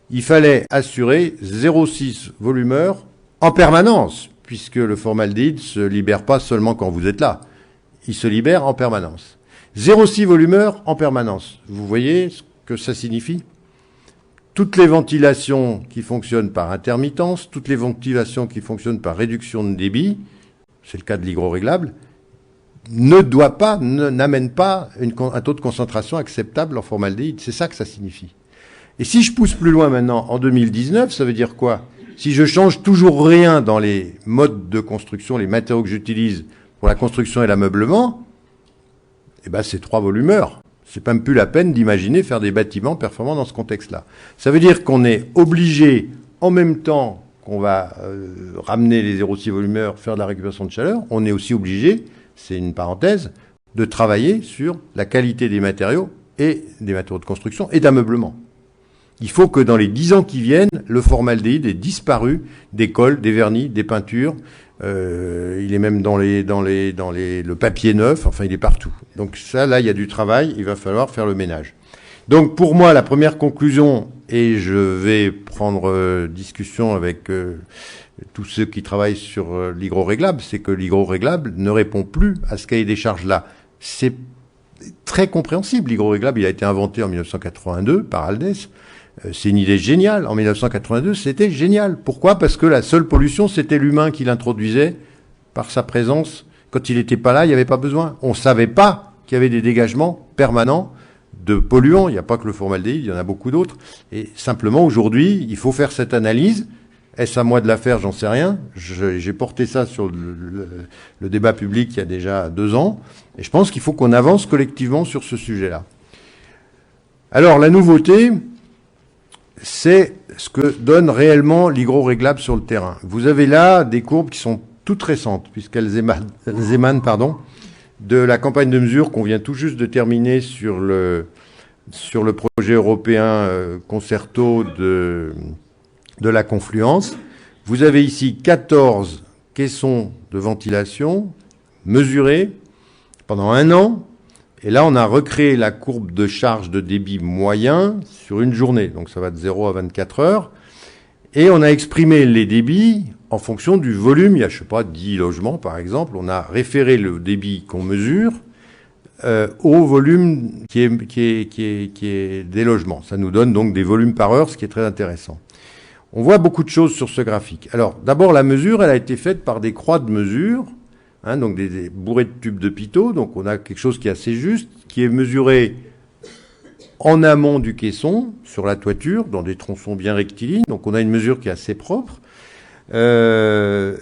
il fallait assurer 0,6 volumeur en permanence, puisque le formaldéhyde se libère pas seulement quand vous êtes là. Il se libère en permanence. 0,6 volumeur en permanence. Vous voyez ce que ça signifie? Toutes les ventilations qui fonctionnent par intermittence, toutes les ventilations qui fonctionnent par réduction de débit, c'est le cas de l'hygroréglable, n'amènent pas un taux de concentration acceptable en formaldéhyde. C'est ça que ça signifie. Et si je pousse plus loin maintenant, en 2019, ça veut dire quoi? Si je change toujours rien dans les modes de construction, les matériaux que j'utilise pour la construction et l'ameublement, eh ben c'est 3 volumeurs. C'est même plus la peine d'imaginer faire des bâtiments performants dans ce contexte-là. Ça veut dire qu'on est obligé, en même temps qu'on va ramener les 0,6 volumeurs, faire de la récupération de chaleur, on est aussi obligé, c'est une parenthèse, de travailler sur la qualité des matériaux et des matériaux de construction et d'ameublement. Il faut que dans les 10 ans qui viennent, le formaldéhyde ait disparu des cols, des vernis, des peintures. Il est même dans le papier neuf, enfin il est partout. Donc ça, là, il y a du travail, il va falloir faire le ménage. Donc pour moi, la première conclusion, et je vais prendre discussion avec tous ceux qui travaillent sur l'hygroréglable, c'est que l'hygroréglable ne répond plus à ce cahier des charges-là. C'est très compréhensible. L'hygroréglable, il a été inventé en 1982 par Aldès. C'est une idée géniale. En 1982, c'était génial. Pourquoi? Parce que la seule pollution, c'était l'humain qui l'introduisait par sa présence. Quand il n'était pas là, il n'y avait pas besoin. On ne savait pas qu'il y avait des dégagements permanents de polluants. Il n'y a pas que le formaldéhyde, il y en a beaucoup d'autres. Et simplement, aujourd'hui, il faut faire cette analyse. Est-ce à moi de la faire? J'en sais rien. J'ai porté ça sur le débat public il y a déjà 2 ans. Et je pense qu'il faut qu'on avance collectivement sur ce sujet-là. Alors, la nouveauté, c'est ce que donne réellement l'hygroréglable sur le terrain. Vous avez là des courbes qui sont toutes récentes, puisqu'elles émanent de la campagne de mesure qu'on vient tout juste de terminer sur le projet européen Concerto de la Confluence. Vous avez ici 14 caissons de ventilation mesurés pendant 1 an. Et là, on a recréé la courbe de charge de débit moyen sur une journée. Donc, ça va de 0 à 24 heures. Et on a exprimé les débits en fonction du volume. Il y a, 10 logements, par exemple. On a référé le débit qu'on mesure au volume qui est des logements. Ça nous donne donc des volumes par heure, ce qui est très intéressant. On voit beaucoup de choses sur ce graphique. Alors, d'abord, la mesure, elle a été faite par des croix de mesure. Donc des bourrées de tubes de pitot, donc on a quelque chose qui est assez juste, qui est mesuré en amont du caisson, sur la toiture, dans des tronçons bien rectilignes, donc on a une mesure qui est assez propre. On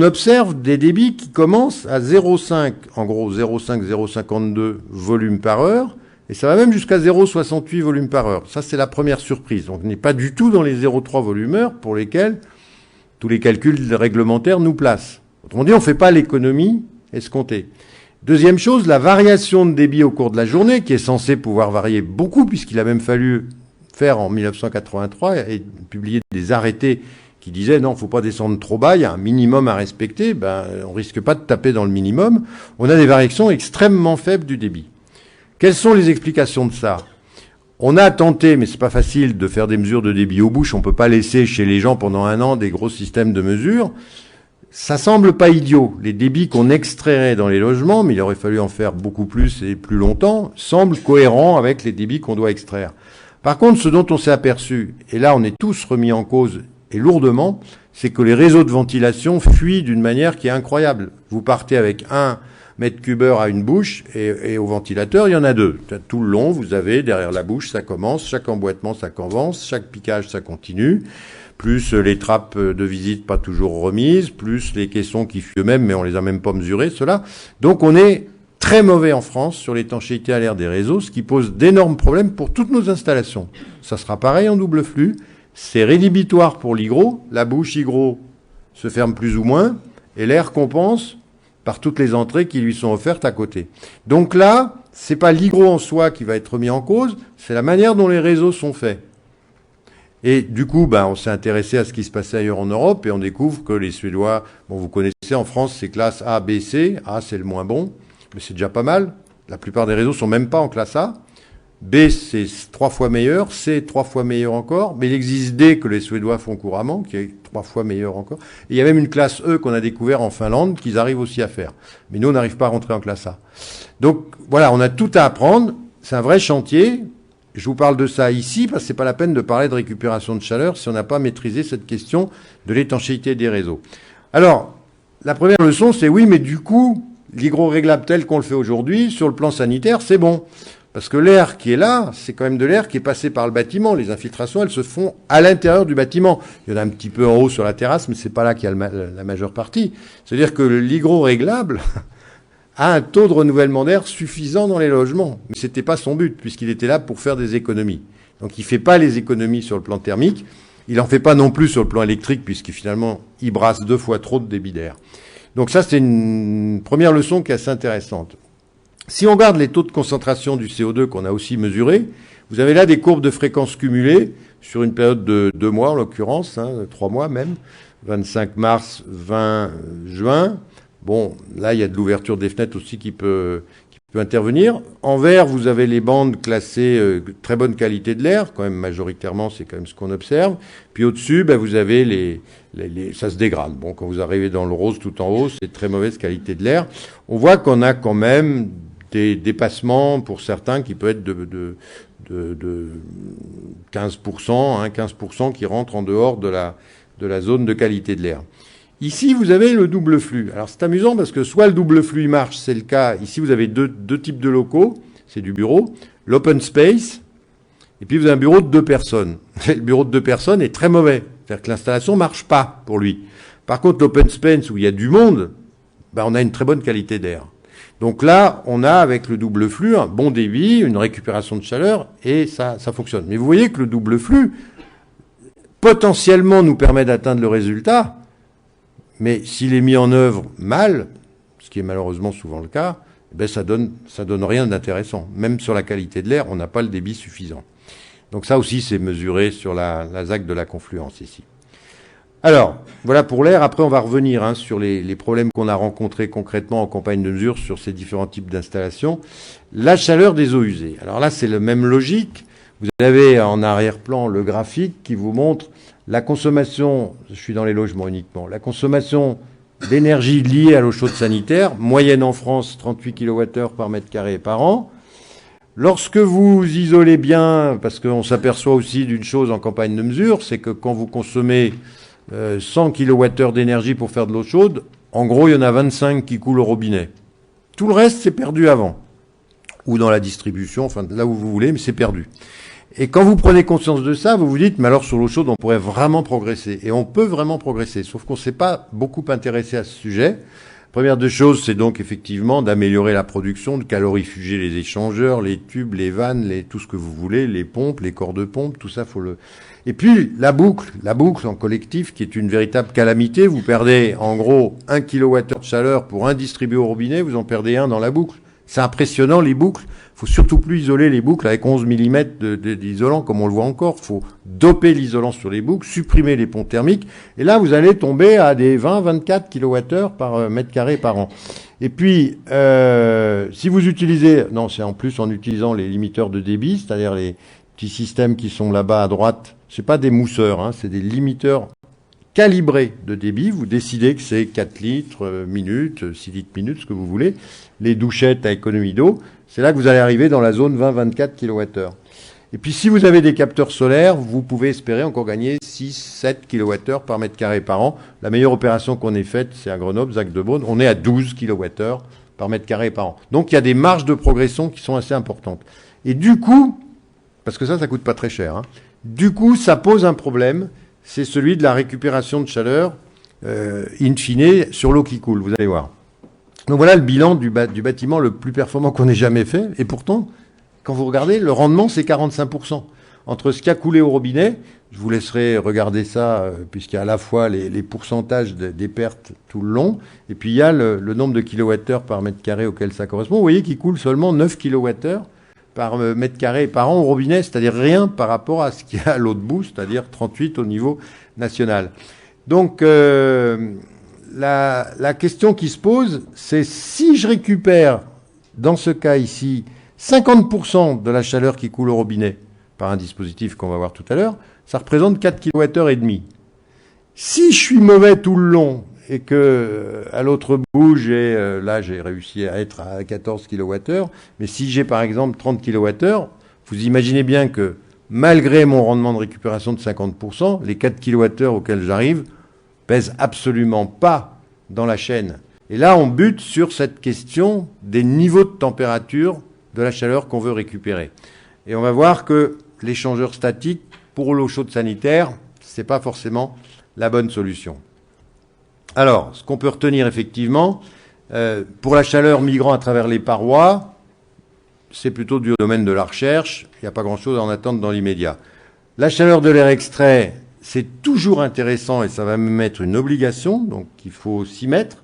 observe des débits qui commencent à 0,5, en gros 0,5, 0,52 volumes par heure, et ça va même jusqu'à 0,68 volumes par heure. Ça, c'est la première surprise. Donc on n'est pas du tout dans les 0,3 volumeurs pour lesquels tous les calculs réglementaires nous placent. Autrement dit, on ne fait pas l'économie escomptée. Deuxième chose, la variation de débit au cours de la journée, qui est censée pouvoir varier beaucoup, puisqu'il a même fallu faire en 1983 et publier des arrêtés qui disaient non, il ne faut pas descendre trop bas, il y a un minimum à respecter, on risque pas de taper dans le minimum. On a des variations extrêmement faibles du débit. Quelles sont les explications de ça? On a tenté, mais c'est pas facile, de faire des mesures de débit aux bouches. On peut pas laisser chez les gens pendant 1 an des gros systèmes de mesure. Ça semble pas idiot. Les débits qu'on extrairait dans les logements, mais il aurait fallu en faire beaucoup plus et plus longtemps, semblent cohérents avec les débits qu'on doit extraire. Par contre, ce dont on s'est aperçu, et là on est tous remis en cause et lourdement, c'est que les réseaux de ventilation fuient d'une manière qui est incroyable. Vous partez avec 1 mètre cubeur à une bouche et au ventilateur, il y en a 2. Tout le long, vous avez derrière la bouche, ça commence, chaque emboîtement, ça commence, chaque piquage, ça continue, plus les trappes de visite pas toujours remises, plus les caissons qui fuient eux-mêmes, mais on les a même pas mesurés, ceux-là. Donc on est très mauvais en France sur l'étanchéité à l'air des réseaux, ce qui pose d'énormes problèmes pour toutes nos installations. Ça sera pareil en double flux. C'est rédhibitoire pour l'hydro. La bouche hydro se ferme plus ou moins et l'air compense par toutes les entrées qui lui sont offertes à côté. Donc là, c'est pas l'hydro en soi qui va être mis en cause, c'est la manière dont les réseaux sont faits. Et du coup, on s'est intéressé à ce qui se passait ailleurs en Europe et on découvre que les Suédois, vous connaissez en France, c'est classe A, B, C. A, c'est le moins bon, mais c'est déjà pas mal. La plupart des réseaux sont même pas en classe A. B, c'est 3 fois meilleur. C, 3 fois meilleur encore. Mais il existe D que les Suédois font couramment, qui est 3 fois meilleur encore. Et il y a même une classe E qu'on a découvert en Finlande, qu'ils arrivent aussi à faire. Mais nous, on n'arrive pas à rentrer en classe A. Donc, voilà, on a tout à apprendre. C'est un vrai chantier. Je vous parle de ça ici, parce que c'est pas la peine de parler de récupération de chaleur si on n'a pas maîtrisé cette question de l'étanchéité des réseaux. Alors, la première leçon, c'est oui, mais du coup, l'hydro réglable tel qu'on le fait aujourd'hui, sur le plan sanitaire, c'est bon. Parce que l'air qui est là, c'est quand même de l'air qui est passé par le bâtiment. Les infiltrations, elles se font à l'intérieur du bâtiment. Il y en a un petit peu en haut sur la terrasse, mais c'est pas là qu'il y a la majeure partie. C'est-à-dire que l'hydro réglable a un taux de renouvellement d'air suffisant dans les logements. Mais c'était pas son but, puisqu'il était là pour faire des économies. Donc il fait pas les économies sur le plan thermique. Il en fait pas non plus sur le plan électrique, puisqu'il finalement, il brasse 2 fois trop de débit d'air. Donc ça, c'est une première leçon qui est assez intéressante. Si on regarde les taux de concentration du CO2 qu'on a aussi mesurés, vous avez là des courbes de fréquence cumulées sur une période de 2 mois en l'occurrence, 3 mois même, 25 mars, 20 juin. Bon, là, il y a de l'ouverture des fenêtres aussi qui peut intervenir. En vert, vous avez les bandes classées très bonne qualité de l'air, quand même majoritairement, c'est quand même ce qu'on observe. Puis au-dessus, vous avez ça se dégrade. Bon, quand vous arrivez dans le rose tout en haut, c'est très mauvaise qualité de l'air. On voit qu'on a quand même des dépassements pour certains qui peuvent être de 15%, 15% qui rentrent en dehors de la zone de qualité de l'air. Ici, vous avez le double flux. Alors, c'est amusant parce que soit le double flux marche, c'est le cas. Ici, vous avez deux types de locaux. C'est du bureau. L'open space. Et puis, vous avez un bureau de 2 personnes. Le bureau de 2 personnes est très mauvais. C'est-à-dire que l'installation marche pas pour lui. Par contre, l'open space où il y a du monde, on a une très bonne qualité d'air. Donc là, on a avec le double flux un bon débit, une récupération de chaleur et ça fonctionne. Mais vous voyez que le double flux, potentiellement, nous permet d'atteindre le résultat. Mais s'il est mis en œuvre mal, ce qui est malheureusement souvent le cas, ça donne rien d'intéressant. Même sur la qualité de l'air, on n'a pas le débit suffisant. Donc ça aussi, c'est mesuré sur la ZAC de la confluence ici. Alors, voilà pour l'air. Après, on va revenir sur les problèmes qu'on a rencontrés concrètement en campagne de mesure sur ces différents types d'installations. La chaleur des eaux usées. Alors là, c'est la même logique. Vous avez en arrière-plan le graphique qui vous montre la consommation, je suis dans les logements uniquement, la consommation d'énergie liée à l'eau chaude sanitaire, moyenne en France, 38 kWh par mètre carré par an. Lorsque vous isolez bien, parce qu'on s'aperçoit aussi d'une chose en campagne de mesure, c'est que quand vous consommez 100 kWh d'énergie pour faire de l'eau chaude, en gros, il y en a 25 qui coulent au robinet. Tout le reste, c'est perdu avant. Ou dans la distribution, enfin là où vous voulez, mais c'est perdu. Et quand vous prenez conscience de ça, vous vous dites, mais alors sur l'eau chaude, on pourrait vraiment progresser. Et on peut vraiment progresser, sauf qu'on ne s'est pas beaucoup intéressé à ce sujet. Première des choses, c'est donc effectivement d'améliorer la production, de calorifuger les échangeurs, les tubes, les vannes, tout ce que vous voulez, les pompes, les corps de pompe, tout ça, faut le... Et puis, la boucle en collectif, qui est une véritable calamité. Vous perdez, en gros, 1 kWh de chaleur pour un distribué au robinet, vous en perdez un dans la boucle. C'est impressionnant, les boucles. Faut surtout plus isoler les boucles avec 11 mm d'isolant, comme on le voit encore. Faut doper l'isolant sur les boucles, supprimer les ponts thermiques. Et là, vous allez tomber à des 20-24 kWh par mètre carré par an. Et puis, si vous utilisez, non, c'est en plus en utilisant les limiteurs de débit, c'est-à-dire les petits systèmes qui sont là-bas à droite. C'est pas des mousseurs, c'est des limiteurs calibrés de débit. Vous décidez que c'est 4 litres minute, 6 litres minute, ce que vous voulez. Les douchettes à économie d'eau. C'est là que vous allez arriver dans la zone 20-24 kWh. Et puis si vous avez des capteurs solaires, vous pouvez espérer encore gagner 6-7 kWh par mètre carré par an. La meilleure opération qu'on ait faite, c'est à Grenoble, Zac de Beaune. On est à 12 kWh par mètre carré par an. Donc il y a des marges de progression qui sont assez importantes. Et du coup, parce que ça coûte pas très cher, hein, du coup, ça pose un problème, c'est celui de la récupération de chaleur, in fine, sur l'eau qui coule, vous allez voir. Donc voilà le bilan du bâtiment le plus performant qu'on ait jamais fait. Et pourtant, quand vous regardez, le rendement, c'est 45%. Entre ce qui a coulé au robinet, je vous laisserai regarder ça, puisqu'il y a à la fois les pourcentages des pertes tout le long, et puis il y a le nombre de kilowattheures par mètre carré auquel ça correspond. Vous voyez qu'il coule seulement 9 kilowattheures par mètre carré par an au robinet, c'est-à-dire rien par rapport à ce qu'il y a à l'autre bout, c'est-à-dire 38 au niveau national. Donc la question qui se pose, c'est si je récupère, dans ce cas ici, 50% de la chaleur qui coule au robinet par un dispositif qu'on va voir tout à l'heure, ça représente 4 kWh et demi. Si je suis mauvais tout le long et que à l'autre bout, là j'ai réussi à être à 14 kWh, mais si j'ai par exemple 30 kWh, vous imaginez bien que malgré mon rendement de récupération de 50%, les 4 kWh auxquels j'arrive pèsent absolument pas dans la chaîne. Et là, on bute sur cette question des niveaux de température de la chaleur qu'on veut récupérer. Et on va voir que l'échangeur statique, pour l'eau chaude sanitaire, c'est pas forcément la bonne solution. Alors, ce qu'on peut retenir effectivement, pour la chaleur migrant à travers les parois, c'est plutôt du domaine de la recherche. Il n'y a pas grand-chose à en attendre dans l'immédiat. La chaleur de l'air extrait, c'est toujours intéressant et ça va même être une obligation, donc il faut s'y mettre.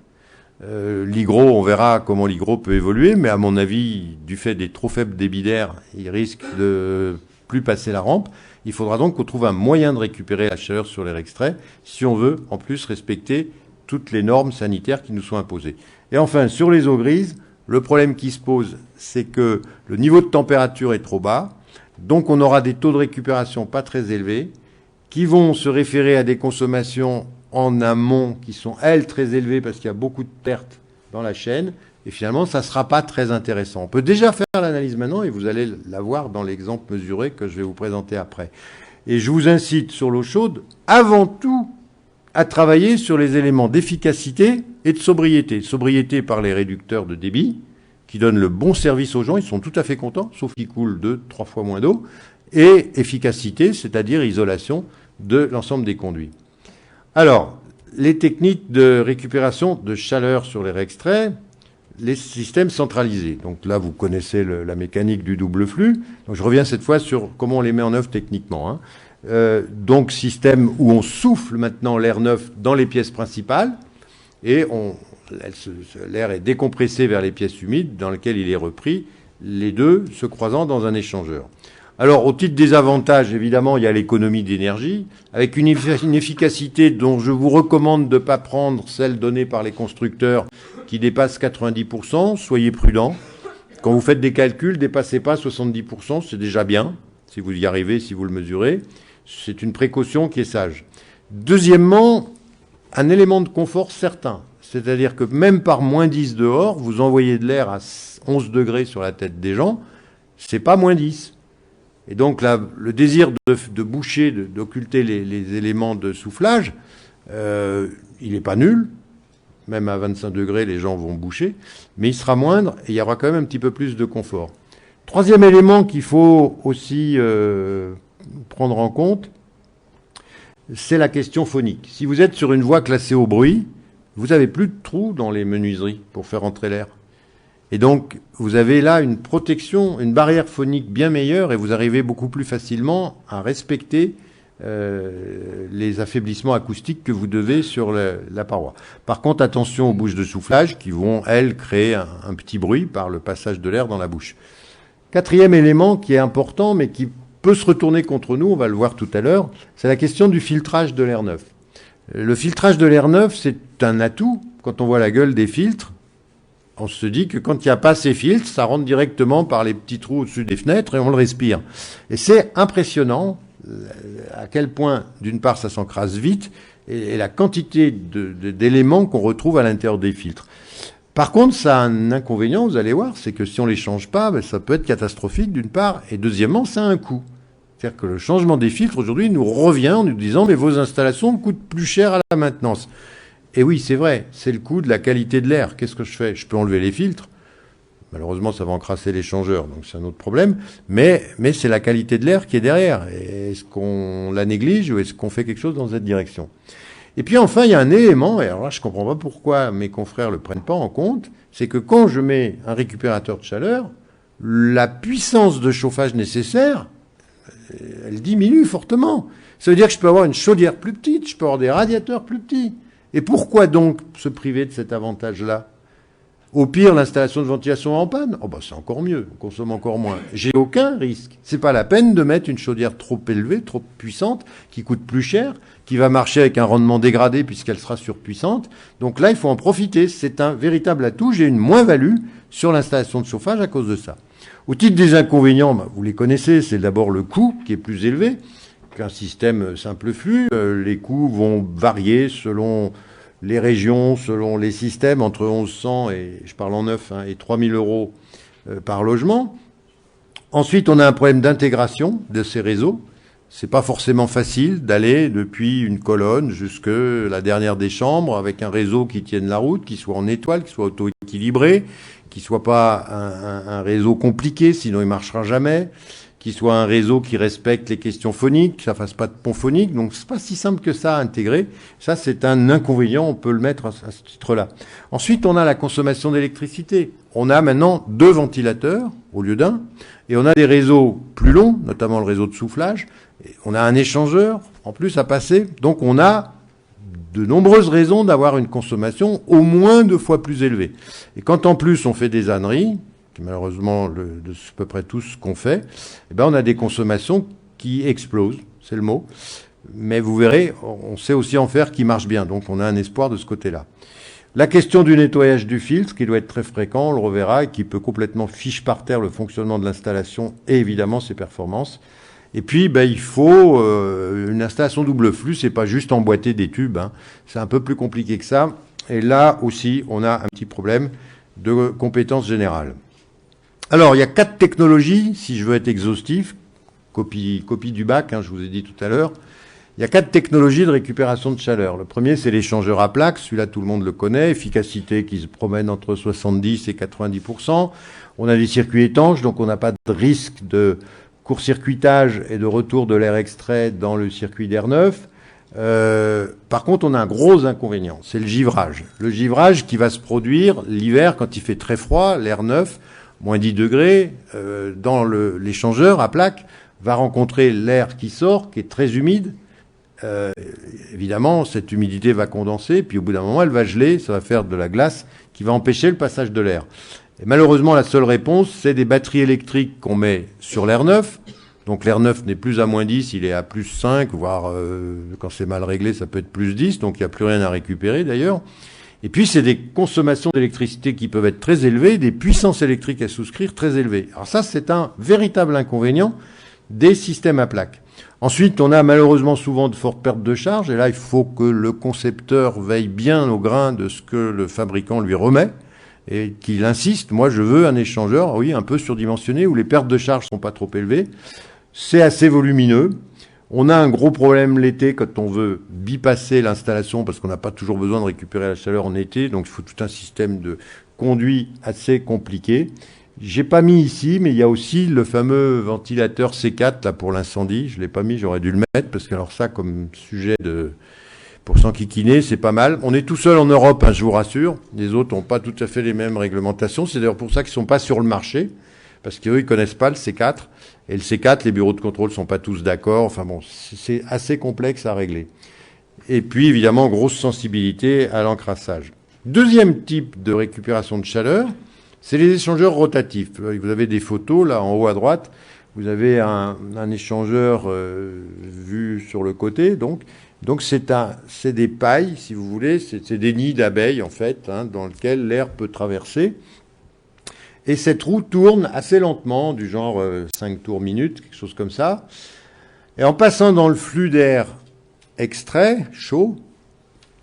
L'hydro, on verra comment l'hydro peut évoluer, mais à mon avis, du fait des trop faibles débits d'air, il risque de plus passer la rampe. Il faudra donc qu'on trouve un moyen de récupérer la chaleur sur l'air extrait si on veut en plus respecter toutes les normes sanitaires qui nous sont imposées. Et enfin, sur les eaux grises, le problème qui se pose, c'est que le niveau de température est trop bas, donc on aura des taux de récupération pas très élevés qui vont se référer à des consommations en amont qui sont, elles, très élevées parce qu'il y a beaucoup de pertes dans la chaîne. Et finalement, ça ne sera pas très intéressant. On peut déjà faire l'analyse maintenant et vous allez la voir dans l'exemple mesuré que je vais vous présenter après. Et je vous incite sur l'eau chaude, avant tout, à travailler sur les éléments d'efficacité et de sobriété. Sobriété par les réducteurs de débit, qui donnent le bon service aux gens, ils sont tout à fait contents, sauf qu'ils coulent 2-3 fois moins d'eau. Et efficacité, c'est-à-dire isolation de l'ensemble des conduits. Alors, les techniques de récupération de chaleur sur l'air extrait, les systèmes centralisés. Donc là, vous connaissez la mécanique du double flux. Donc je reviens cette fois sur comment on les met en œuvre techniquement, hein. Donc système où on souffle maintenant l'air neuf dans les pièces principales et l'air est décompressé vers les pièces humides dans lesquelles il est repris, les deux se croisant dans un échangeur. Alors, au titre des avantages, évidemment, il y a l'économie d'énergie, avec une efficacité dont je vous recommande de ne pas prendre celle donnée par les constructeurs qui dépasse 90%. Soyez prudents. Quand vous faites des calculs, dépassez pas 70%, c'est déjà bien, si vous y arrivez, si vous le mesurez. C'est une précaution qui est sage. Deuxièmement, un élément de confort certain. C'est-à-dire que même par moins 10 dehors, vous envoyez de l'air à 11 degrés sur la tête des gens, c'est pas moins 10. Et donc là, le désir de boucher, d'occulter les éléments de soufflage, il n'est pas nul. Même à 25 degrés, les gens vont boucher. Mais il sera moindre et il y aura quand même un petit peu plus de confort. Troisième élément qu'il faut aussi prendre en compte, c'est la question phonique. Si vous êtes sur une voie classée au bruit, vous n'avez plus de trous dans les menuiseries pour faire entrer l'air. Et donc, vous avez là une protection, une barrière phonique bien meilleure et vous arrivez beaucoup plus facilement à respecter les affaiblissements acoustiques que vous devez sur la paroi. Par contre, attention aux bouches de soufflage qui vont, elles, créer un petit bruit par le passage de l'air dans la bouche. Quatrième élément qui est important mais qui peut se retourner contre nous, on va le voir tout à l'heure, c'est la question du filtrage de l'air neuf. Le filtrage de l'air neuf, c'est un atout. Quand on voit la gueule des filtres, on se dit que quand il n'y a pas ces filtres, ça rentre directement par les petits trous au-dessus des fenêtres et on le respire. Et c'est impressionnant à quel point, d'une part, ça s'encrasse vite et la quantité d'éléments qu'on retrouve à l'intérieur des filtres. Par contre, ça a un inconvénient, vous allez voir, c'est que si on les change pas, ça peut être catastrophique d'une part, et deuxièmement, ça a un coût. C'est-à-dire que le changement des filtres, aujourd'hui, nous revient en nous disant « mais vos installations coûtent plus cher à la maintenance ». Et oui, c'est vrai, c'est le coût de la qualité de l'air. Qu'est-ce que je fais? Je peux enlever les filtres. Malheureusement, ça va encrasser l'échangeur, donc c'est un autre problème. Mais c'est la qualité de l'air qui est derrière. Est-ce qu'on la néglige ou est-ce qu'on fait quelque chose dans cette direction? Et puis enfin, il y a un élément, et alors là, je comprends pas pourquoi mes confrères le prennent pas en compte, c'est que quand je mets un récupérateur de chaleur, la puissance de chauffage nécessaire, elle diminue fortement. Ça veut dire que je peux avoir une chaudière plus petite, je peux avoir des radiateurs plus petits. Et pourquoi donc se priver de cet avantage-là? Au pire, l'installation de ventilation en panne, oh bah c'est encore mieux, on consomme encore moins. J'ai aucun risque. C'est pas la peine de mettre une chaudière trop élevée, trop puissante, qui coûte plus cher, qui va marcher avec un rendement dégradé puisqu'elle sera surpuissante. Donc là, il faut en profiter. C'est un véritable atout. J'ai une moins-value sur l'installation de chauffage à cause de ça. Au titre des inconvénients, bah, vous les connaissez, c'est d'abord le coût qui est plus élevé qu'un système simple flux. Les coûts vont varier selon les régions, selon les systèmes, entre 1100 et, je parle en neuf, et 3000 euros par logement. Ensuite, on a un problème d'intégration de ces réseaux. C'est pas forcément facile d'aller depuis une colonne jusque la dernière des chambres avec un réseau qui tienne la route, qui soit en étoile, qui soit auto-équilibré, qui soit pas un réseau compliqué, sinon il marchera jamais, qui soit un réseau qui respecte les questions phoniques, que ça fasse pas de pont phonique. Donc c'est pas si simple que ça à intégrer. Ça, c'est un inconvénient, on peut le mettre à ce titre-là. Ensuite, on a la consommation d'électricité. On a maintenant 2 ventilateurs au lieu d'un, et on a des réseaux plus longs, notamment le réseau de soufflage. Et on a un échangeur en plus à passer. Donc on a de nombreuses raisons d'avoir une consommation au moins 2 fois plus élevée. Et quand en plus on fait des âneries, malheureusement de à peu près tout ce qu'on fait, eh ben on a des consommations qui explosent, c'est le mot. Mais vous verrez, on sait aussi en faire qui marche bien, donc on a un espoir de ce côté-là. La question du nettoyage du filtre, qui doit être très fréquent, on le reverra, et qui peut complètement fiche par terre le fonctionnement de l'installation et évidemment ses performances. Et puis, ben, il faut une installation double flux, c'est pas juste emboîter des tubes, c'est un peu plus compliqué que ça. Et là aussi, on a un petit problème de compétences générales. Alors, il y a 4 technologies, si je veux être exhaustif, copie du bac, je vous ai dit tout à l'heure. Il y a 4 technologies de récupération de chaleur. Le premier, c'est l'échangeur à plaques. Celui-là, tout le monde le connaît. Efficacité qui se promène entre 70 et 90%. On a des circuits étanches, donc on n'a pas de risque de court-circuitage et de retour de l'air extrait dans le circuit d'air neuf. Par contre, on a un gros inconvénient, c'est le givrage. Le givrage qui va se produire l'hiver quand il fait très froid, l'air neuf, moins 10 degrés, dans l'échangeur à plaques, va rencontrer l'air qui sort, qui est très humide. Évidemment, cette humidité va condenser, puis au bout d'un moment, elle va geler, ça va faire de la glace qui va empêcher le passage de l'air. Et malheureusement, la seule réponse, c'est des batteries électriques qu'on met sur l'air neuf. Donc l'air neuf n'est plus à moins 10, il est à plus 5, voire quand c'est mal réglé, ça peut être plus 10, donc il n'y a plus rien à récupérer d'ailleurs. Et puis c'est des consommations d'électricité qui peuvent être très élevées, des puissances électriques à souscrire très élevées. Alors ça, c'est un véritable inconvénient des systèmes à plaques. Ensuite, on a malheureusement souvent de fortes pertes de charge, et là, il faut que le concepteur veille bien au grain de ce que le fabricant lui remet, et qu'il insiste, moi je veux un échangeur, oui, un peu surdimensionné, où les pertes de charge sont pas trop élevées. C'est assez volumineux. On a un gros problème l'été quand on veut bypasser l'installation, parce qu'on n'a pas toujours besoin de récupérer la chaleur en été, donc il faut tout un système de conduit assez compliqué. J'ai pas mis ici, mais il y a aussi le fameux ventilateur C4 là pour l'incendie. Je l'ai pas mis, j'aurais dû le mettre parce que alors ça comme sujet pour s'enquiquiner, c'est pas mal. On est tout seul en Europe, je vous rassure. Les autres n'ont pas tout à fait les mêmes réglementations. C'est d'ailleurs pour ça qu'ils sont pas sur le marché parce qu'eux ils connaissent pas le C4 et le C4, les bureaux de contrôle sont pas tous d'accord. Enfin bon, c'est assez complexe à régler. Et puis évidemment grosse sensibilité à l'encrassage. Deuxième type de récupération de chaleur. C'est les échangeurs rotatifs. Vous avez des photos, là, en haut à droite. Vous avez un échangeur vu sur le côté. Donc c'est des pailles, si vous voulez. C'est des nids d'abeilles, en fait, dans lesquels l'air peut traverser. Et cette roue tourne assez lentement, du genre 5 tours minute, quelque chose comme ça. Et en passant dans le flux d'air extrait, chaud,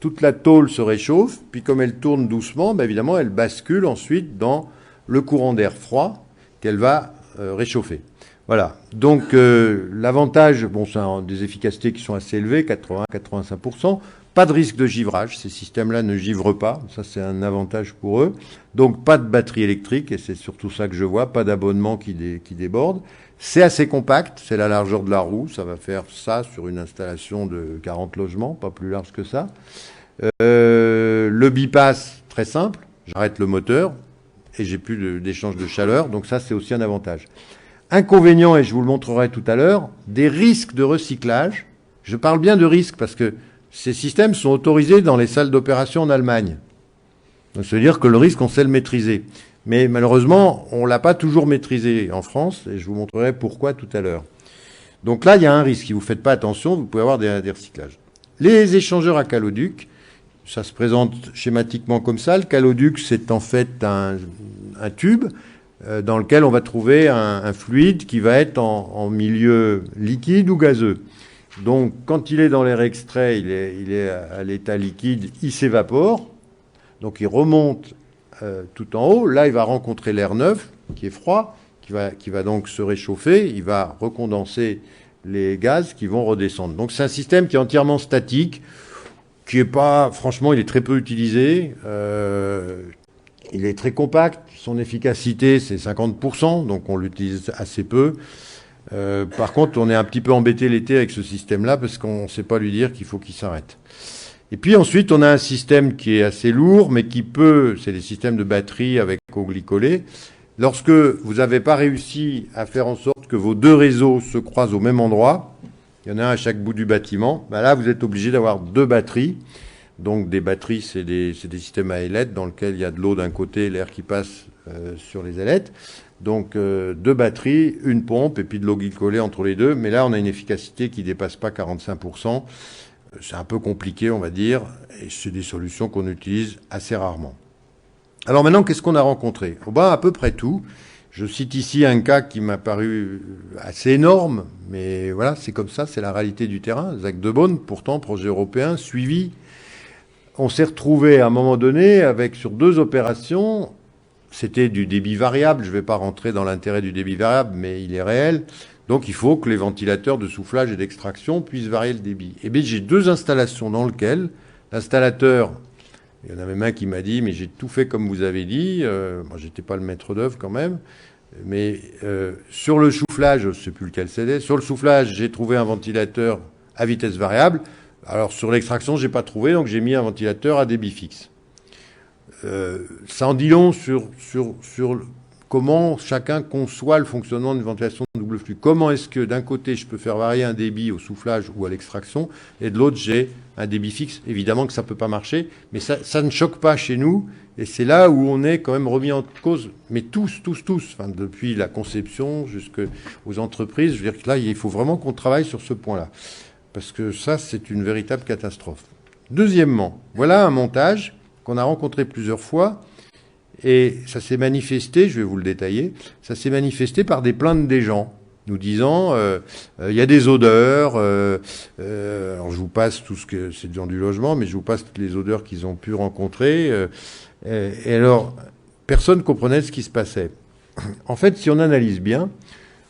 toute la tôle se réchauffe, puis comme elle tourne doucement, évidemment, elle bascule ensuite dans le courant d'air froid qu'elle va réchauffer. Voilà. Donc l'avantage, bon, c'est des efficacités qui sont assez élevées, 80-85%. Pas de risque de givrage. Ces systèmes-là ne givrent pas. Ça, c'est un avantage pour eux. Donc pas de batterie électrique, et c'est surtout ça que je vois. Pas d'abonnement qui déborde. C'est assez compact. C'est la largeur de la roue. Ça va faire ça sur une installation de 40 logements, pas plus large que ça. Le bypass, très simple. J'arrête le moteur et j'ai plus d'échange de chaleur. Donc ça, c'est aussi un avantage. Inconvénient, et je vous le montrerai tout à l'heure, des risques de recyclage. Je parle bien de risques parce que ces systèmes sont autorisés dans les salles d'opération en Allemagne. Donc, ça veut dire que le risque, on sait le maîtriser. Mais malheureusement, on ne l'a pas toujours maîtrisé en France, et je vous montrerai pourquoi tout à l'heure. Donc là, il y a un risque. Si vous ne faites pas attention, vous pouvez avoir des recyclages. Les échangeurs à caloduc, ça se présente schématiquement comme ça. Le caloduc, c'est en fait un tube dans lequel on va trouver un fluide qui va être en milieu liquide ou gazeux. Donc, quand il est dans l'air extrait, il est à l'état liquide, il s'évapore. Donc, il remonte tout en haut. Là, il va rencontrer l'air neuf, qui est froid, qui va donc se réchauffer. Il va recondenser les gaz qui vont redescendre. Donc, c'est un système qui est entièrement statique, qui est pas, franchement, il est très peu utilisé. Il est très compact. Son efficacité, c'est 50%, donc on l'utilise assez peu. Par contre, on est un petit peu embêté l'été avec ce système-là parce qu'on ne sait pas lui dire qu'il faut qu'il s'arrête. Et puis ensuite, on a un système qui est assez lourd, mais qui peut, c'est des systèmes de batterie avec eau glycolée. Lorsque vous n'avez pas réussi à faire en sorte que vos deux réseaux se croisent au même endroit, il y en a un à chaque bout du bâtiment, ben là, vous êtes obligé d'avoir deux batteries. Donc des batteries, c'est des systèmes à ailettes dans lesquels il y a de l'eau d'un côté et l'air qui passe sur les ailettes. Donc deux batteries, une pompe et puis de l'eau glycolée entre les deux. Mais là, on a une efficacité qui ne dépasse pas 45%. C'est un peu compliqué, on va dire, et c'est des solutions qu'on utilise assez rarement. Alors maintenant, qu'est-ce qu'on a rencontré? À peu près tout. Je cite ici un cas qui m'a paru assez énorme, mais voilà, c'est comme ça, c'est la réalité du terrain. Zach de Beaune, pourtant, projet européen, suivi. On s'est retrouvé à un moment donné avec, sur deux opérations, c'était du débit variable. Je ne vais pas rentrer dans l'intérêt du débit variable, mais il est réel. Donc il faut que les ventilateurs de soufflage et d'extraction puissent varier le débit. Eh bien, j'ai deux installations dans lesquelles l'installateur, il y en a même un qui m'a dit, mais j'ai tout fait comme vous avez dit. Moi, j'étais pas le maître d'œuvre quand même. Mais sur le soufflage, je ne sais plus lequel c'était. Sur le soufflage, j'ai trouvé un ventilateur à vitesse variable. Alors sur l'extraction, j'ai pas trouvé, donc j'ai mis un ventilateur à débit fixe. Ça en dit long sur comment chacun conçoit le fonctionnement d'une ventilation de double flux. Comment est-ce que d'un côté, je peux faire varier un débit au soufflage ou à l'extraction, et de l'autre, j'ai un débit fixe. Évidemment que ça peut pas marcher, mais ça ne choque pas chez nous, et c'est là où on est quand même remis en cause. Mais tous, enfin, depuis la conception jusqu'aux entreprises, je veux dire que là, il faut vraiment qu'on travaille sur ce point-là. Parce que ça, c'est une véritable catastrophe. Deuxièmement, voilà un montage qu'on a rencontré plusieurs fois, et ça s'est manifesté, je vais vous le détailler, ça s'est manifesté par des plaintes des gens, nous disant, il y a des odeurs, alors je vous passe tout ce que, c'est dans du logement, mais je vous passe toutes les odeurs qu'ils ont pu rencontrer, et alors, personne ne comprenait ce qui se passait. En fait, si on analyse bien,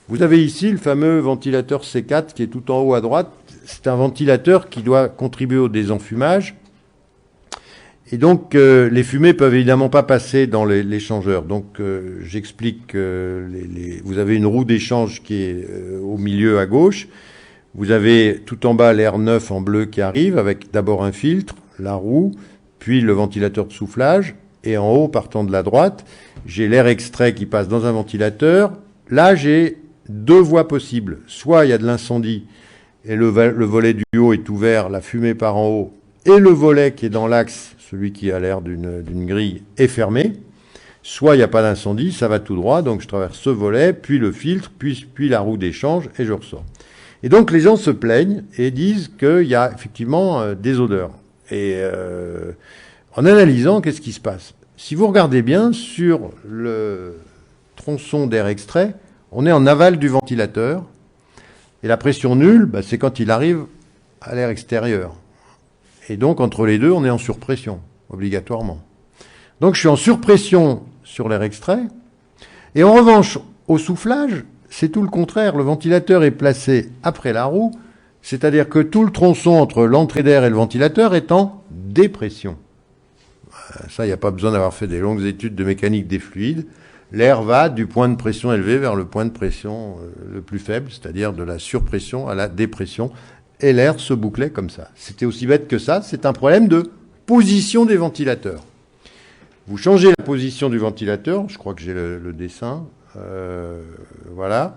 vous avez ici le fameux ventilateur C4 qui est tout en haut à droite. C'est un ventilateur qui doit contribuer au désenfumage. Et donc, les fumées peuvent évidemment pas passer dans l'échangeur. Donc, j'explique vous avez une roue d'échange qui est au milieu à gauche. Vous avez tout en bas l'air neuf en bleu qui arrive avec d'abord un filtre, la roue, puis le ventilateur de soufflage. Et en haut, partant de la droite, j'ai l'air extrait qui passe dans un ventilateur. Là, j'ai deux voies possibles. Soit il y a de l'incendie et le volet du haut est ouvert, la fumée part en haut, et le volet qui est dans l'axe, celui qui a l'air d'une grille, est fermé. Soit il n'y a pas d'incendie, ça va tout droit, donc je traverse ce volet, puis le filtre, puis la roue d'échange, et je ressors. Et donc les gens se plaignent et disent qu'il y a effectivement des odeurs. Et en analysant, qu'est-ce qui se passe? Si vous regardez bien, sur le tronçon d'air extrait, on est en aval du ventilateur, et la pression nulle, c'est quand il arrive à l'air extérieur. Et donc, entre les deux, on est en surpression, obligatoirement. Donc, je suis en surpression sur l'air extrait, et en revanche, au soufflage, c'est tout le contraire. Le ventilateur est placé après la roue, c'est-à-dire que tout le tronçon entre l'entrée d'air et le ventilateur est en dépression. Ça, il n'y a pas besoin d'avoir fait des longues études de mécanique des fluides. L'air va du point de pression élevé vers le point de pression le plus faible, c'est-à-dire de la surpression à la dépression. Et l'air se bouclait comme ça. C'était aussi bête que ça. C'est un problème de position des ventilateurs. Vous changez la position du ventilateur. Je crois que j'ai le dessin. Voilà.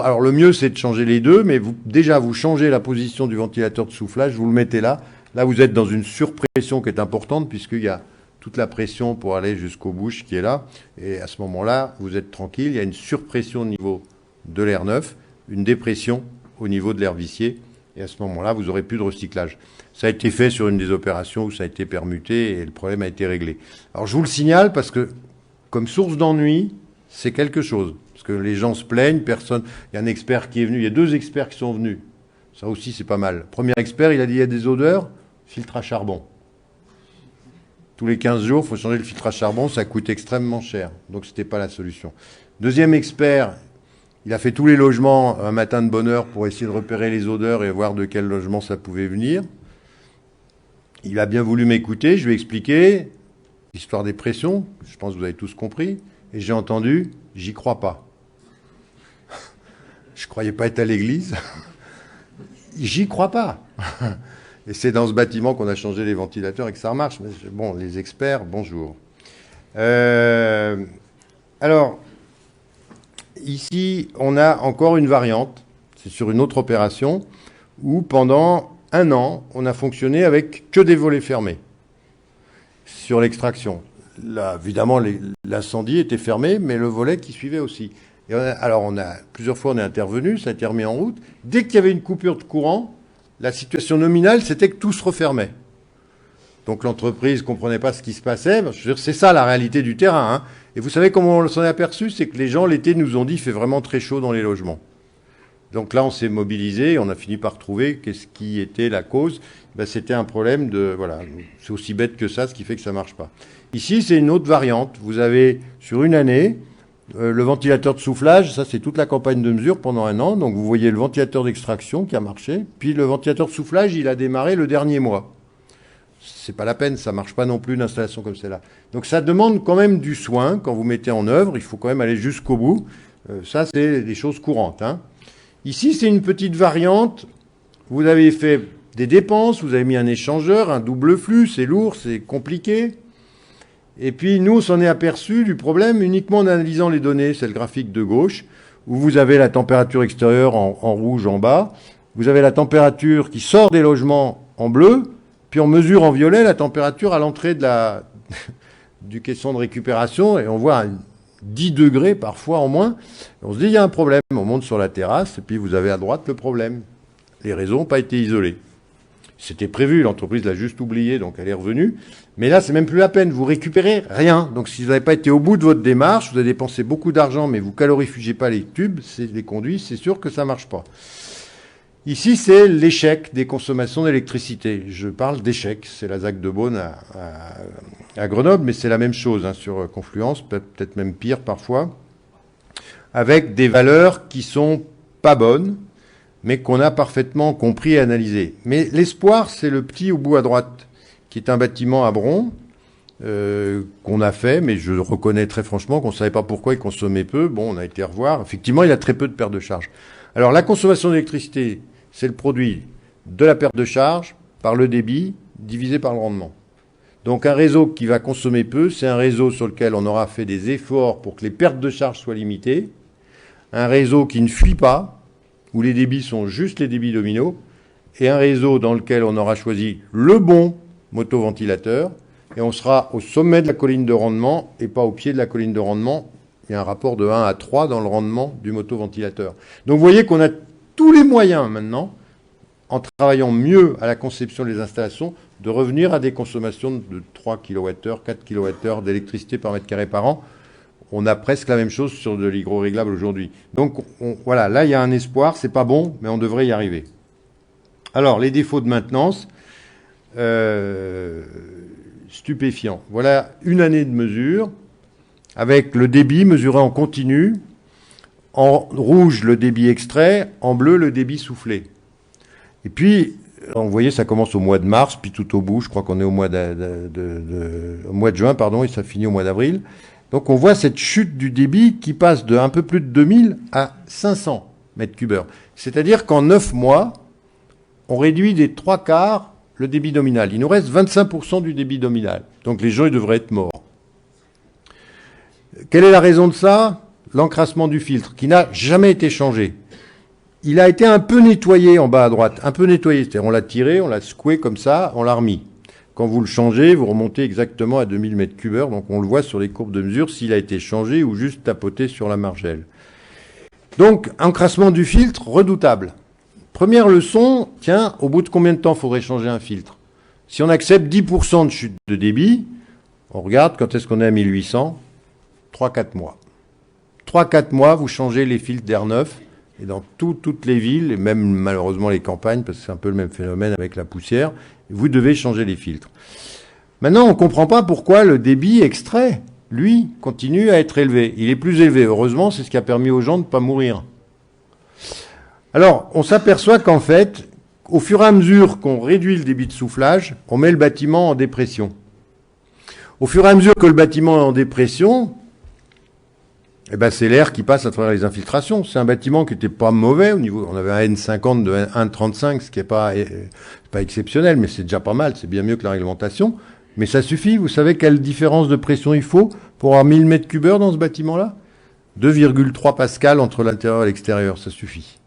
Alors le mieux, c'est de changer les deux, mais déjà, vous changez la position du ventilateur de soufflage, vous le mettez là. Là, vous êtes dans une surpression qui est importante, puisqu'il y a toute la pression pour aller jusqu'aux bouches qui est là. Et à ce moment-là, vous êtes tranquille. Il y a une surpression au niveau de l'air neuf, une dépression au niveau de l'air vicié. Et à ce moment-là, vous n'aurez plus de recyclage. Ça a été fait sur une des opérations où ça a été permuté et le problème a été réglé. Alors, je vous le signale parce que, comme source d'ennui, c'est quelque chose. Parce que les gens se plaignent, personne... Il y a un expert qui est venu, il y a 2 experts qui sont venus. Ça aussi, c'est pas mal. Premier expert, il a dit, il y a des odeurs, filtre à charbon. Tous les 15 jours, il faut changer le filtre à charbon, ça coûte extrêmement cher. Donc, ce n'était pas la solution. Deuxième expert, il a fait tous les logements un matin de bonne heure pour essayer de repérer les odeurs et voir de quel logement ça pouvait venir. Il a bien voulu m'écouter, je lui ai expliqué, histoire des pressions, je pense que vous avez tous compris, et j'ai entendu, j'y crois pas. Je croyais pas être à l'église. J'y crois pas. Et c'est dans ce bâtiment qu'on a changé les ventilateurs et que ça remarche. Mais bon, les experts, bonjour. Alors, ici, on a encore une variante. C'est sur une autre opération où pendant 1 an, on a fonctionné avec que des volets fermés sur l'extraction. Là, évidemment, l'incendie était fermé, mais le volet qui suivait aussi. Et plusieurs fois, on est intervenu, ça a été remis en route. Dès qu'il y avait une coupure de courant, la situation nominale, c'était que tout se refermait. Donc l'entreprise ne comprenait pas ce qui se passait. Je veux dire, c'est ça la réalité du terrain. Hein. Et vous savez comment on s'en est aperçu? C'est que les gens, l'été, nous ont dit qu'il fait vraiment très chaud dans les logements. Donc là, on s'est mobilisé, on a fini par trouver qu'est-ce qui était la cause. C'était un problème de... Voilà, c'est aussi bête que ça, ce qui fait que ça ne marche pas. Ici, c'est une autre variante. Vous avez, sur une année, le ventilateur de soufflage, ça c'est toute la campagne de mesure pendant 1 an. Donc vous voyez le ventilateur d'extraction qui a marché. Puis le ventilateur de soufflage, il a démarré le dernier mois. C'est pas la peine, ça marche pas non plus une installation comme celle-là. Donc ça demande quand même du soin quand vous mettez en œuvre. Il faut quand même aller jusqu'au bout. Ça, c'est des choses courantes. Hein. Ici, c'est une petite variante. Vous avez fait des dépenses, vous avez mis un échangeur, un double flux, c'est lourd, c'est compliqué. Et puis, nous, on s'en est aperçu du problème uniquement en analysant les données. C'est le graphique de gauche, où vous avez la température extérieure en rouge en bas. Vous avez la température qui sort des logements en bleu. Puis on mesure en violet la température à l'entrée de du caisson de récupération. Et on voit 10 degrés parfois en moins. Et on se dit, il y a un problème. On monte sur la terrasse et puis vous avez à droite le problème. Les réseaux n'ont pas été isolés. C'était prévu, l'entreprise l'a juste oublié, donc elle est revenue. Mais là, c'est même plus la peine, vous récupérez rien. Donc si vous n'avez pas été au bout de votre démarche, vous avez dépensé beaucoup d'argent, mais vous calorifugez pas les tubes, les conduits, c'est sûr que ça marche pas. Ici, c'est l'échec des consommations d'électricité. Je parle d'échec, c'est la ZAC de Beaune à Grenoble, mais c'est la même chose hein, sur Confluence, peut-être même pire parfois, avec des valeurs qui sont pas bonnes, mais qu'on a parfaitement compris et analysé. Mais l'espoir, c'est le petit au bout à droite, qui est un bâtiment à Bron, qu'on a fait, mais je reconnais très franchement qu'on ne savait pas pourquoi il consommait peu. Bon, on a été revoir. Effectivement, il y a très peu de perte de charge. Alors, la consommation d'électricité, c'est le produit de la perte de charge par le débit divisé par le rendement. Donc, un réseau qui va consommer peu, c'est un réseau sur lequel on aura fait des efforts pour que les pertes de charge soient limitées. Un réseau qui ne fuit pas, où les débits sont juste les débits dominos, et un réseau dans lequel on aura choisi le bon motoventilateur, et on sera au sommet de la colline de rendement et pas au pied de la colline de rendement. Il y a un rapport de 1 à 3 dans le rendement du motoventilateur. Donc vous voyez qu'on a tous les moyens maintenant, en travaillant mieux à la conception des installations, de revenir à des consommations de 3 kWh, 4 kWh d'électricité par mètre carré par an. On a presque la même chose sur de l'hydro-réglable aujourd'hui. Donc voilà, là il y a un espoir, c'est pas bon, mais on devrait y arriver. Alors, les défauts de maintenance, stupéfiants. Voilà une année de mesure, avec le débit mesuré en continu, En rouge, le débit extrait, en bleu, le débit soufflé. Et puis, vous voyez, ça commence au mois de mars, puis tout au bout, je crois qu'on est au mois de juin, pardon, et ça finit au mois d'avril. Donc on voit cette chute du débit qui passe de un peu plus de 2000 à 500 mètres cubes heure. C'est-à-dire qu'en 9 mois, on réduit des 3/4 le débit nominal. Il nous reste 25% du débit nominal. Donc les gens, ils devraient être morts. Quelle est la raison de ça? L'encrassement du filtre, qui n'a jamais été changé. Il a été un peu nettoyé en bas à droite, un peu nettoyé. C'est-à-dire on l'a tiré, on l'a secoué comme ça, on l'a remis. Quand vous le changez, vous remontez exactement à 2000 mètres cubes heure. Donc on le voit sur les courbes de mesure s'il a été changé ou juste tapoté sur la margelle. Donc, encrassement du filtre, redoutable. Première leçon, tiens, au bout de combien de temps faudrait changer un filtre? Si on accepte 10% de chute de débit, on regarde quand est-ce qu'on est à 1800, 3-4 mois. 3-4 mois, vous changez les filtres d'air neuf, et dans toutes les villes, et même malheureusement les campagnes, parce que c'est un peu le même phénomène avec la poussière, vous devez changer les filtres. Maintenant, on ne comprend pas pourquoi le débit extrait, lui, continue à être élevé. Il est plus élevé. Heureusement, c'est ce qui a permis aux gens de ne pas mourir. Alors, on s'aperçoit qu'en fait, au fur et à mesure qu'on réduit le débit de soufflage, on met le bâtiment en dépression. Au fur et à mesure que le bâtiment est en dépression, eh ben, c'est l'air qui passe à travers les infiltrations. C'est un bâtiment qui n'était pas mauvais au niveau. On avait un N50 de 1,35, ce qui n'est pas exceptionnel, mais c'est déjà pas mal. C'est bien mieux que la réglementation. Mais ça suffit. Vous savez quelle différence de pression il faut pour avoir 1000 mètres cubes heure dans ce bâtiment-là? 2,3 pascal entre l'intérieur et l'extérieur. Ça suffit.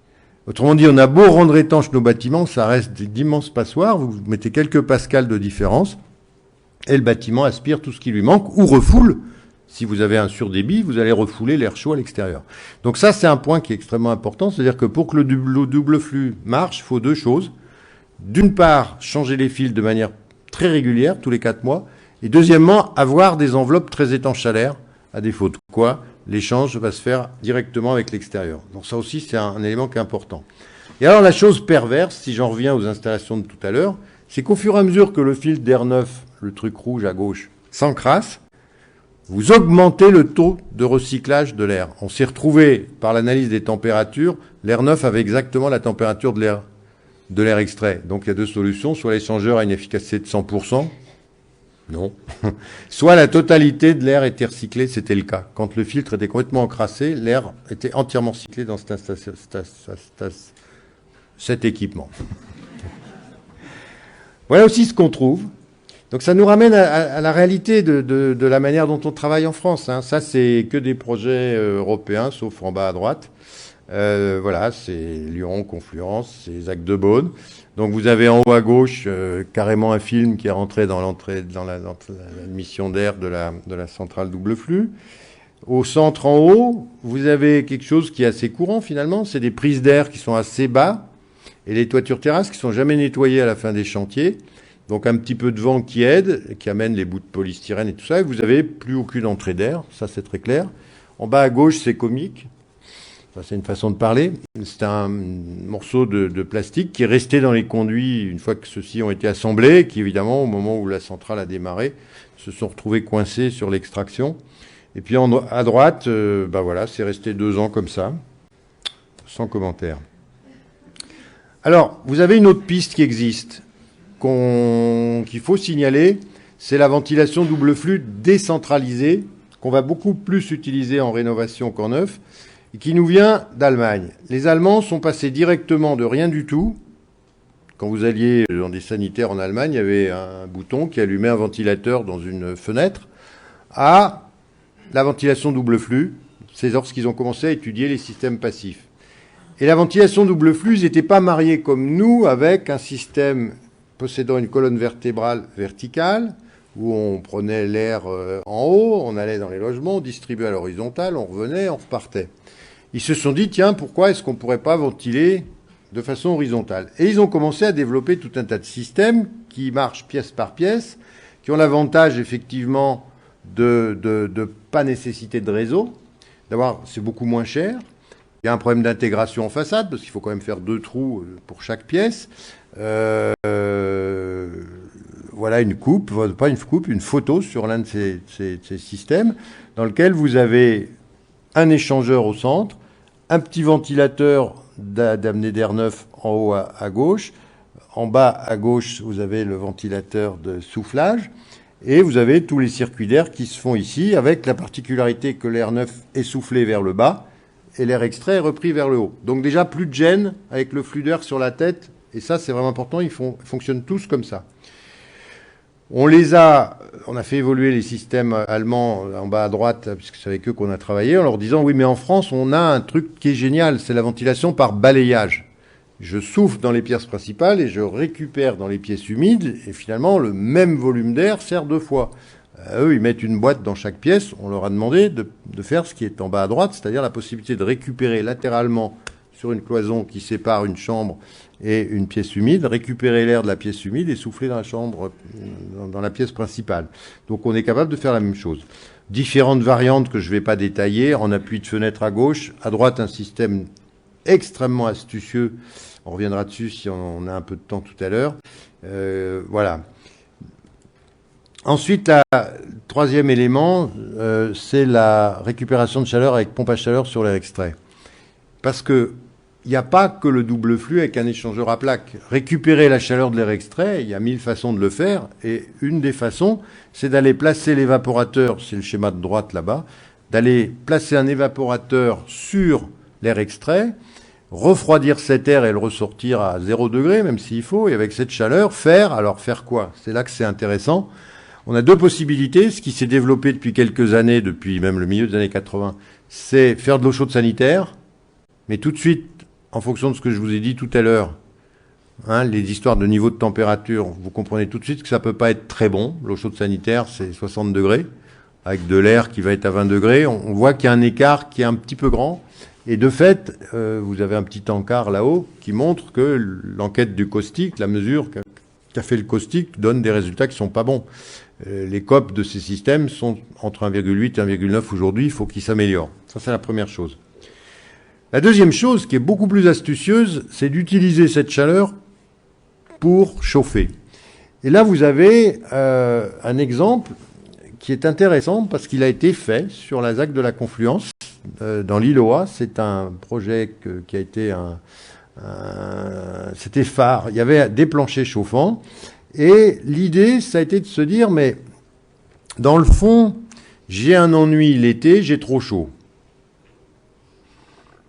Autrement dit, on a beau rendre étanches nos bâtiments, ça reste d'immenses passoires. Vous mettez quelques pascals de différence et le bâtiment aspire tout ce qui lui manque ou refoule. Si vous avez un surdébit, vous allez refouler l'air chaud à l'extérieur. Donc ça, c'est un point qui est extrêmement important. C'est-à-dire que pour que le double flux marche, il faut deux choses. D'une part, changer les fils de manière très régulière, tous les 4 mois. Et deuxièmement, avoir des enveloppes très étanches à l'air, à défaut de quoi l'échange va se faire directement avec l'extérieur. Donc ça aussi, c'est un élément qui est important. Et alors la chose perverse, si j'en reviens aux installations de tout à l'heure, c'est qu'au fur et à mesure que le filtre d'air neuf, le truc rouge à gauche, s'encrasse, vous augmentez le taux de recyclage de l'air. On s'est retrouvé, par l'analyse des températures, l'air neuf avait exactement la température de l'air extrait. Donc il y a deux solutions. Soit l'échangeur a une efficacité de 100%, non. Soit la totalité de l'air était recyclé, c'était le cas. Quand le filtre était complètement encrassé, l'air était entièrement recyclé dans cet équipement. Voilà aussi ce qu'on trouve. Donc ça nous ramène à la réalité de la manière dont on travaille en France. Hein. Ça, c'est que des projets européens, sauf en bas à droite. Voilà, c'est Lyon, Confluence, c'est Zac de Beaune. Donc vous avez en haut à gauche carrément un film qui est rentré dans l'admission d'air de la centrale double flux. Au centre en haut, vous avez quelque chose qui est assez courant finalement. C'est des prises d'air qui sont assez bas et les toitures terrasses qui sont jamais nettoyées à la fin des chantiers. Donc un petit peu de vent qui aide, qui amène les bouts de polystyrène et tout ça. Et vous n'avez plus aucune entrée d'air, ça c'est très clair. En bas à gauche, c'est comique. Ça, c'est une façon de parler. C'est un morceau de plastique qui est resté dans les conduits une fois que ceux-ci ont été assemblés, qui évidemment, au moment où la centrale a démarré, se sont retrouvés coincés sur l'extraction. Et puis à droite, voilà, c'est resté 2 ans comme ça, sans commentaire. Alors, vous avez une autre piste qui existe, qu'il faut signaler, c'est la ventilation double flux décentralisée, qu'on va beaucoup plus utiliser en rénovation qu'en neuf, et qui nous vient d'Allemagne. Les Allemands sont passés directement de rien du tout. Quand vous alliez dans des sanitaires en Allemagne, il y avait un bouton qui allumait un ventilateur dans une fenêtre, à la ventilation double flux. C'est lorsqu'ils ont commencé à étudier les systèmes passifs. Et la ventilation double flux, ils n'étaient pas mariés comme nous avec un système possédant une colonne vertébrale verticale, où on prenait l'air en haut, on allait dans les logements, on distribuait à l'horizontale, on revenait, on repartait. Ils se sont dit, tiens, pourquoi est-ce qu'on ne pourrait pas ventiler de façon horizontale? Et ils ont commencé à développer tout un tas de systèmes qui marchent pièce par pièce, qui ont l'avantage effectivement de pas nécessiter de réseau. D'abord, c'est beaucoup moins cher. Il y a un problème d'intégration en façade, parce qu'il faut quand même faire 2 trous pour chaque pièce. Voilà une coupe, pas une coupe, une photo sur l'un de ces systèmes, dans lequel vous avez un échangeur au centre, un petit ventilateur d'amener d'air neuf en haut à gauche. En bas à gauche, vous avez le ventilateur de soufflage. Et vous avez tous les circuits d'air qui se font ici, avec la particularité que l'air neuf est soufflé vers le bas et l'air extrait est repris vers le haut. Donc déjà, plus de gêne avec le flux d'air sur la tête. Et ça, c'est vraiment important, ils fonctionnent tous comme ça. On a fait évoluer les systèmes allemands en bas à droite, puisque c'est avec eux qu'on a travaillé, en leur disant, oui, mais en France, on a un truc qui est génial, c'est la ventilation par balayage. Je souffle dans les pièces principales et je récupère dans les pièces humides, et finalement, le même volume d'air sert 2 fois. Eux, ils mettent une boîte dans chaque pièce, on leur a demandé de faire ce qui est en bas à droite, c'est-à-dire la possibilité de récupérer latéralement sur une cloison qui sépare une chambre et une pièce humide, récupérer l'air de la pièce humide et souffler dans la chambre, dans la pièce principale. Donc on est capable de faire la même chose. Différentes variantes que je ne vais pas détailler, en appui de fenêtre à gauche, à droite un système extrêmement astucieux, on reviendra dessus si on a un peu de temps tout à l'heure. Voilà. Ensuite, le troisième élément, c'est la récupération de chaleur avec pompe à chaleur sur l'air extrait. Parce que il n'y a pas que le double flux avec un échangeur à plaques. Récupérer la chaleur de l'air extrait, il y a 1000 façons de le faire. Et une des façons, c'est d'aller placer l'évaporateur, c'est le schéma de droite là-bas, d'aller placer un évaporateur sur l'air extrait, refroidir cet air et le ressortir à 0 degré, même s'il faut, et avec cette chaleur, alors faire quoi? C'est là que c'est intéressant. On a 2 possibilités. Ce qui s'est développé depuis quelques années, depuis même le milieu des années 80, c'est faire de l'eau chaude sanitaire, mais tout de suite, en fonction de ce que je vous ai dit tout à l'heure, les histoires de niveau de température, vous comprenez tout de suite que ça peut pas être très bon. L'eau chaude sanitaire, c'est 60 degrés, avec de l'air qui va être à 20 degrés. On voit qu'il y a un écart qui est un petit peu grand. Et de fait, vous avez un petit encart là-haut qui montre que l'enquête du caustique, la mesure qu'a fait le caustique, donne des résultats qui sont pas bons. Les COP de ces systèmes sont entre 1,8 et 1,9 aujourd'hui. Il faut qu'ils s'améliorent. Ça, c'est la première chose. La deuxième chose, qui est beaucoup plus astucieuse, c'est d'utiliser cette chaleur pour chauffer. Et là, vous avez un exemple qui est intéressant parce qu'il a été fait sur la ZAC de la Confluence dans l'Île-aux-Oie. C'est un projet qui a été c'était phare. Il y avait des planchers chauffants. Et l'idée, ça a été de se dire, mais dans le fond, j'ai un ennui l'été, j'ai trop chaud.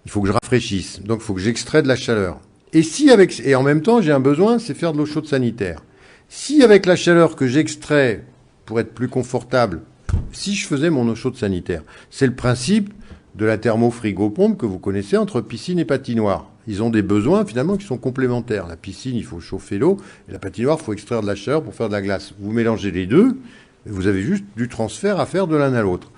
Il faut que je rafraîchisse, donc il faut que j'extrais de la chaleur. Et en même temps, j'ai un besoin, c'est faire de l'eau chaude sanitaire. Si avec la chaleur que j'extrais, pour être plus confortable, si je faisais mon eau chaude sanitaire, c'est le principe de la thermo-frigo-pompe que vous connaissez entre piscine et patinoire. Ils ont des besoins finalement qui sont complémentaires. La piscine, il faut chauffer l'eau, et la patinoire, il faut extraire de la chaleur pour faire de la glace. Vous mélangez les deux, et vous avez juste du transfert à faire de l'un à l'autre.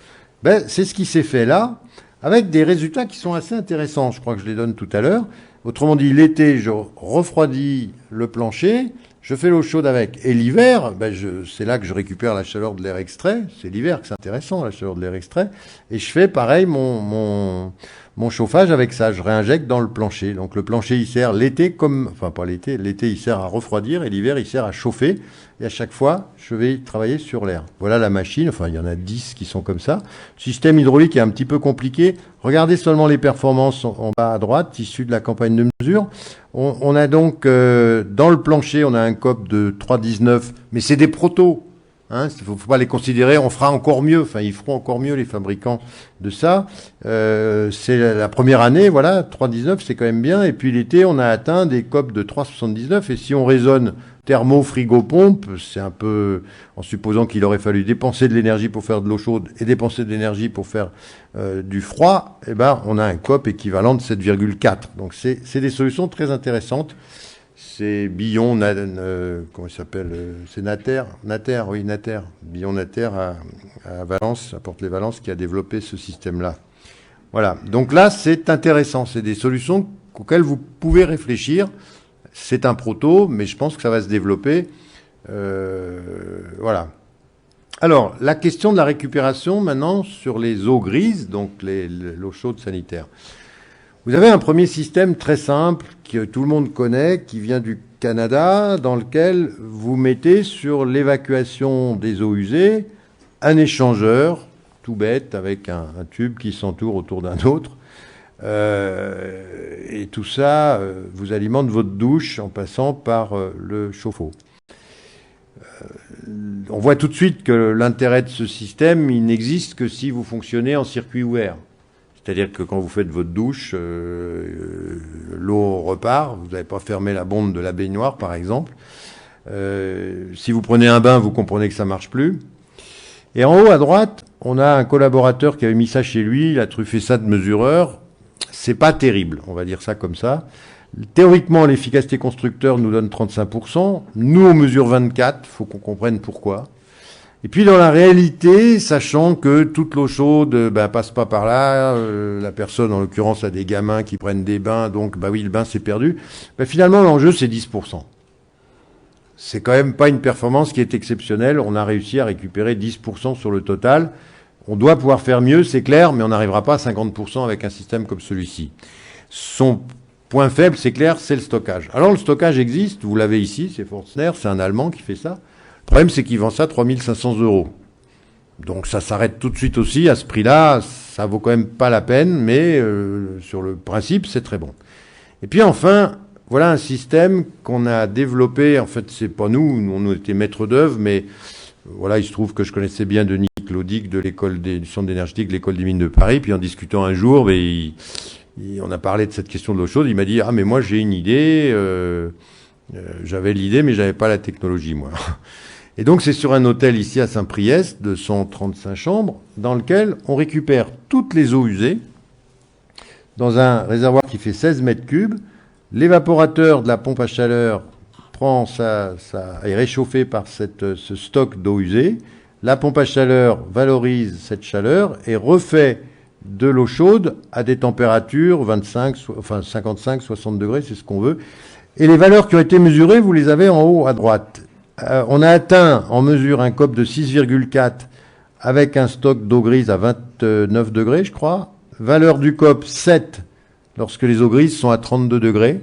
C'est ce qui s'est fait là, avec des résultats qui sont assez intéressants. Je crois que je les donne tout à l'heure. Autrement dit, l'été, je refroidis le plancher, je fais l'eau chaude avec. Et l'hiver, c'est là que je récupère la chaleur de l'air extrait. C'est l'hiver que c'est intéressant, la chaleur de l'air extrait. Et je fais pareil mon chauffage avec ça. Je réinjecte dans le plancher. Donc le plancher, il sert l'été pas l'été. L'été, il sert à refroidir et l'hiver, il sert à chauffer. Et à chaque fois, je vais travailler sur l'air. Voilà la machine. Enfin, il y en a 10 qui sont comme ça. Le système hydraulique est un petit peu compliqué. Regardez seulement les performances en bas à droite, issues de la campagne de mesure. On a donc, dans le plancher, on a un COP de 3,19, mais c'est des protos. Faut pas les considérer. On fera encore mieux. Enfin, ils feront encore mieux les fabricants de ça. C'est la première année, voilà, 3,19, c'est quand même bien. Et puis l'été, on a atteint des COP de 3,79. Et si on raisonne thermo, frigo, pompe, c'est un peu, en supposant qu'il aurait fallu dépenser de l'énergie pour faire de l'eau chaude et dépenser de l'énergie pour faire du froid, on a un COP équivalent de 7,4. Donc c'est des solutions très intéressantes. C'est Billon, comment il s'appelle? C'est Nater. Billon Nater à Valence, à Porte-les-Valences, qui a développé ce système-là. Voilà. Donc là, c'est intéressant. C'est des solutions auxquelles vous pouvez réfléchir. C'est un proto, mais je pense que ça va se développer. Voilà. Alors, la question de la récupération maintenant sur les eaux grises, donc l'eau chaude sanitaire. Vous avez un premier système très simple que tout le monde connaît, qui vient du Canada, dans lequel vous mettez sur l'évacuation des eaux usées un échangeur, tout bête, avec un tube qui s'entoure autour d'un autre. Et tout ça vous alimente votre douche en passant par le chauffe-eau. On voit tout de suite que l'intérêt de ce système, il n'existe que si vous fonctionnez en circuit ouvert. C'est-à-dire que quand vous faites votre douche, l'eau repart, vous n'avez pas fermé la bonde de la baignoire, par exemple. Si vous prenez un bain, vous comprenez que ça marche plus. Et en haut, à droite, on a un collaborateur qui avait mis ça chez lui, il a truffé ça de mesureurs. C'est pas terrible, on va dire ça comme ça. Théoriquement, l'efficacité constructeur nous donne 35%. Nous, on mesure 24%. Il faut qu'on comprenne pourquoi. Et puis, dans la réalité, sachant que toute l'eau chaude passe pas par là, la personne, en l'occurrence, a des gamins qui prennent des bains, donc, oui, le bain, c'est perdu. Finalement, l'enjeu, c'est 10%. C'est quand même pas une performance qui est exceptionnelle. On a réussi à récupérer 10% sur le total. On doit pouvoir faire mieux, c'est clair, mais on n'arrivera pas à 50% avec un système comme celui-ci. Son point faible, c'est clair, c'est le stockage. Alors le stockage existe, vous l'avez ici, c'est Forstner, c'est un Allemand qui fait ça. Le problème, c'est qu'il vend ça 3 500 €. Donc ça s'arrête tout de suite aussi. À ce prix-là, ça vaut quand même pas la peine, mais sur le principe, c'est très bon. Et puis enfin, voilà un système qu'on a développé. En fait, c'est pas nous, on était maîtres d'œuvre, mais voilà, il se trouve que je connaissais bien Denis Claudic de du Centre d'énergie de l'École des Mines de Paris. Puis en discutant un jour, on a parlé de cette question de l'eau chaude. Il m'a dit « Ah, mais moi, j'ai une idée. J'avais l'idée, mais j'avais pas la technologie, moi. » Et donc, c'est sur un hôtel ici à Saint-Priest de 135 chambres, dans lequel on récupère toutes les eaux usées dans un réservoir qui fait 16 mètres cubes. L'évaporateur de la pompe à chaleur est réchauffé par ce stock d'eau usée. La pompe à chaleur valorise cette chaleur et refait de l'eau chaude à des températures 55, 60 degrés, c'est ce qu'on veut. Et les valeurs qui ont été mesurées, vous les avez en haut à droite. On a atteint en mesure un COP de 6,4 avec un stock d'eau grise à 29 degrés, je crois. Valeur du COP 7 lorsque les eaux grises sont à 32 degrés.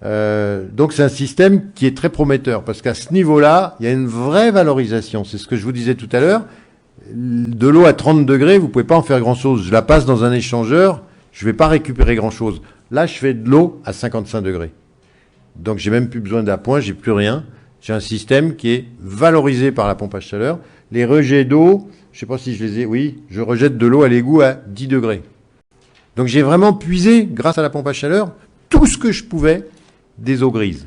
Donc c'est un système qui est très prometteur parce qu'à ce niveau-là, il y a une vraie valorisation. C'est ce que je vous disais tout à l'heure. De l'eau à 30 degrés, vous pouvez pas en faire grand-chose. Je la passe dans un échangeur, je vais pas récupérer grand-chose. Là, je fais de l'eau à 55 degrés. Donc j'ai même plus besoin d'appoint, j'ai plus rien. J'ai un système qui est valorisé par la pompe à chaleur. Les rejets d'eau, je sais pas si je les ai, oui, je rejette de l'eau à l'égout à 10 degrés. Donc j'ai vraiment puisé, grâce à la pompe à chaleur, tout ce que je pouvais des eaux grises.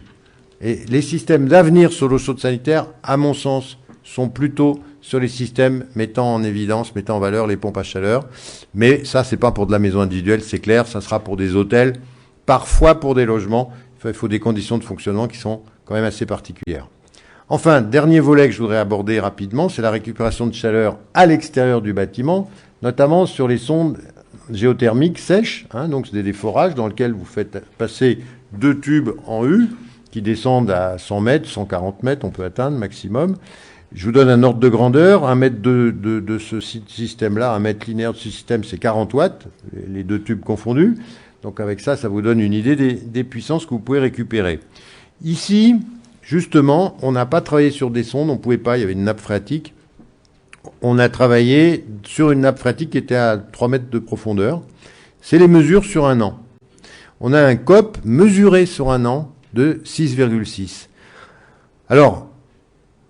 Et les systèmes d'avenir sur l'eau chaude sanitaire, à mon sens, sont plutôt sur les systèmes mettant en évidence, mettant en valeur les pompes à chaleur. Mais ça, c'est pas pour de la maison individuelle, c'est clair, ça sera pour des hôtels, parfois pour des logements. Il faut des conditions de fonctionnement qui sont quand même assez particulières. Enfin, dernier volet que je voudrais aborder rapidement, c'est la récupération de chaleur à l'extérieur du bâtiment, notamment sur les sondes géothermiques sèches, donc c'est des forages dans lesquels vous faites passer 2 tubes en U qui descendent à 100 mètres, 140 mètres, on peut atteindre maximum. Je vous donne un ordre de grandeur. 1 mètre de ce système-là, 1 mètre linéaire de ce système, c'est 40 watts, les 2 tubes confondus. Donc avec ça, ça vous donne une idée des puissances que vous pouvez récupérer. Ici, justement, on n'a pas travaillé sur des sondes, on pouvait pas, il y avait une nappe phréatique. On a travaillé sur une nappe phréatique qui était à 3 mètres de profondeur. C'est les mesures sur un an. On a un COP mesuré sur un an de 6,6. Alors,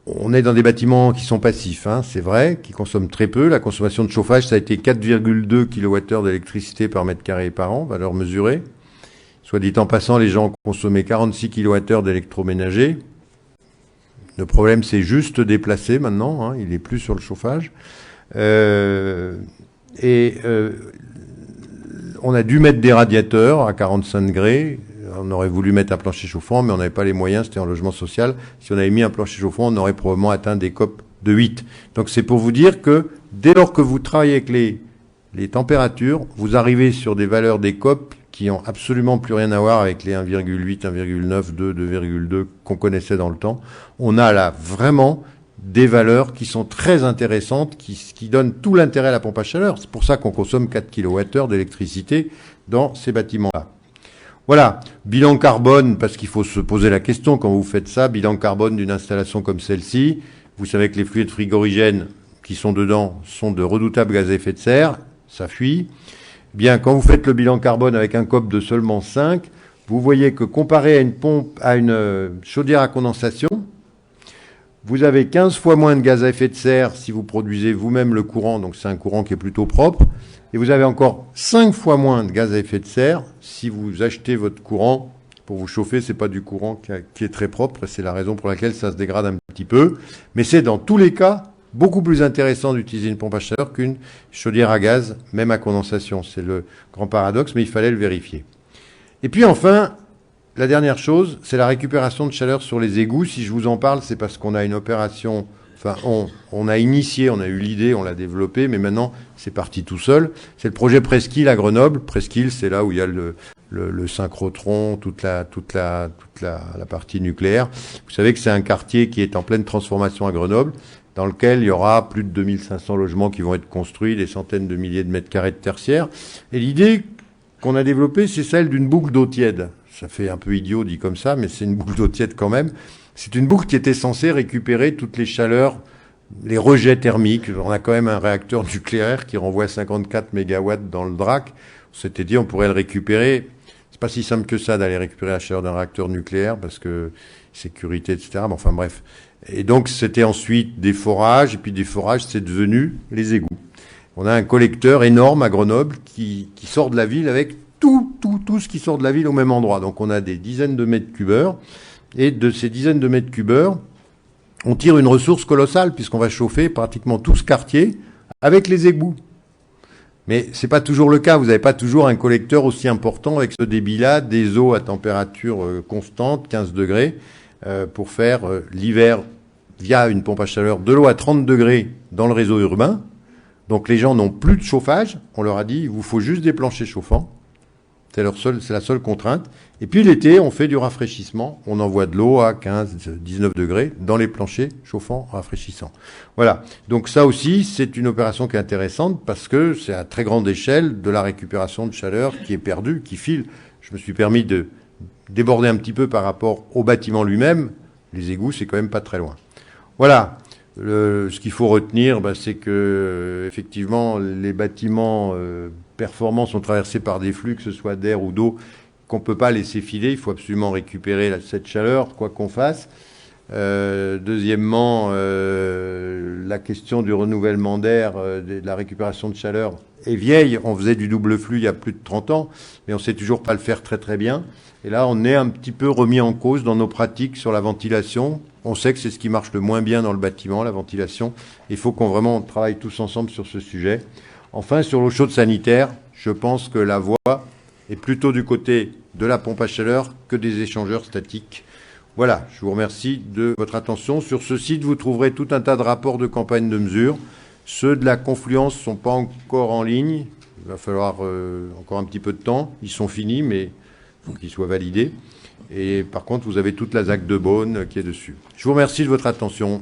on est dans des bâtiments qui sont passifs, c'est vrai, qui consomment très peu. La consommation de chauffage, ça a été 4,2 kWh d'électricité par mètre carré par an, valeur mesurée. Soit dit en passant, les gens ont consommé 46 kWh d'électroménager. Le problème, c'est juste déplacé maintenant, il n'est plus sur le chauffage. On a dû mettre des radiateurs à 45 degrés. On aurait voulu mettre un plancher chauffant, mais on n'avait pas les moyens, c'était en logement social. Si on avait mis un plancher chauffant, on aurait probablement atteint des COP de 8. Donc c'est pour vous dire que dès lors que vous travaillez avec les températures, vous arrivez sur des valeurs des COP qui ont absolument plus rien à voir avec les 1,8, 1,9, 2, 2,2 qu'on connaissait dans le temps. On a là vraiment des valeurs qui sont très intéressantes, qui donnent tout l'intérêt à la pompe à chaleur. C'est pour ça qu'on consomme 4 kWh d'électricité dans ces bâtiments-là. Voilà, bilan carbone, parce qu'il faut se poser la question quand vous faites ça, bilan carbone d'une installation comme celle-ci. Vous savez que les fluides frigorigènes qui sont dedans sont de redoutables gaz à effet de serre, ça fuit. Bien, quand vous faites le bilan carbone avec un COP de seulement 5, vous voyez que comparé à une pompe, à une chaudière à condensation, vous avez 15 fois moins de gaz à effet de serre si vous produisez vous-même le courant, donc c'est un courant qui est plutôt propre, et vous avez encore 5 fois moins de gaz à effet de serre si vous achetez votre courant pour vous chauffer. C'est pas du courant qui est très propre, c'est la raison pour laquelle ça se dégrade un petit peu, mais c'est dans tous les cas beaucoup plus intéressant d'utiliser une pompe à chaleur qu'une chaudière à gaz, même à condensation. C'est le grand paradoxe, mais il fallait le vérifier. Et puis enfin, la dernière chose, c'est la récupération de chaleur sur les égouts. Si je vous en parle, c'est parce qu'on a une opération, enfin on a initié, on a eu l'idée, on l'a développée, mais maintenant c'est parti tout seul. C'est le projet Presqu'île à Grenoble. Presqu'île, c'est là où il y a le synchrotron, toute la partie nucléaire. Vous savez que c'est un quartier qui est en pleine transformation à Grenoble, dans lequel il y aura plus de 2500 logements qui vont être construits, des centaines de milliers de mètres carrés de tertiaire. Et l'idée qu'on a développée, c'est celle d'une boucle d'eau tiède. Ça fait un peu idiot dit comme ça, mais c'est une boucle d'eau tiède quand même. C'est une boucle qui était censée récupérer toutes les chaleurs, les rejets thermiques. On a quand même un réacteur nucléaire qui renvoie 54 mégawatts dans le DRAC. On s'était dit on pourrait le récupérer. C'est pas si simple que ça d'aller récupérer la chaleur d'un réacteur nucléaire parce que sécurité, etc. Mais enfin bref. Et donc c'était ensuite des forages, et puis des forages, c'est devenu les égouts. On a un collecteur énorme à Grenoble qui sort de la ville avec tout ce qui sort de la ville au même endroit. Donc on a des dizaines de mètres cubeurs, et de ces dizaines de mètres cubeurs, on tire une ressource colossale, puisqu'on va chauffer pratiquement tout ce quartier avec les égouts. Mais c'est pas toujours le cas. Vous n'avez pas toujours un collecteur aussi important avec ce débit-là, des eaux à température constante, 15 degrés, pour faire l'hiver, via une pompe à chaleur, de l'eau à 30 degrés dans le réseau urbain. Donc les gens n'ont plus de chauffage. On leur a dit, il vous faut juste des planchers chauffants. C'est la seule contrainte. Et puis l'été, on fait du rafraîchissement. On envoie de l'eau à 15, 19 degrés dans les planchers chauffants, rafraîchissants. Voilà. Donc ça aussi, c'est une opération qui est intéressante parce que c'est à très grande échelle de la récupération de chaleur qui est perdue, qui file. Je me suis permis de déborder un petit peu par rapport au bâtiment lui-même. Les égouts, c'est quand même pas très loin. Voilà. Ce qu'il faut retenir, c'est que effectivement, les bâtiments performants sont traversés par des flux, que ce soit d'air ou d'eau, qu'on ne peut pas laisser filer. Il faut absolument récupérer cette chaleur, quoi qu'on fasse. Deuxièmement, la question du renouvellement d'air, de la récupération de chaleur est vieille. On faisait du double flux il y a plus de 30 ans, mais on ne sait toujours pas le faire très très bien. Et là, on est un petit peu remis en cause dans nos pratiques sur la ventilation. On sait que c'est ce qui marche le moins bien dans le bâtiment, la ventilation. Il faut qu'on vraiment travaille tous ensemble sur ce sujet. Enfin, sur l'eau chaude sanitaire, je pense que la voie est plutôt du côté de la pompe à chaleur que des échangeurs statiques. Voilà, je vous remercie de votre attention. Sur ce site, vous trouverez tout un tas de rapports de campagne de mesure. Ceux de la Confluence ne sont pas encore en ligne. Il va falloir encore un petit peu de temps. Ils sont finis, mais il faut qu'ils soient validés. Et par contre, vous avez toute la ZAC de Beaune qui est dessus. Je vous remercie de votre attention.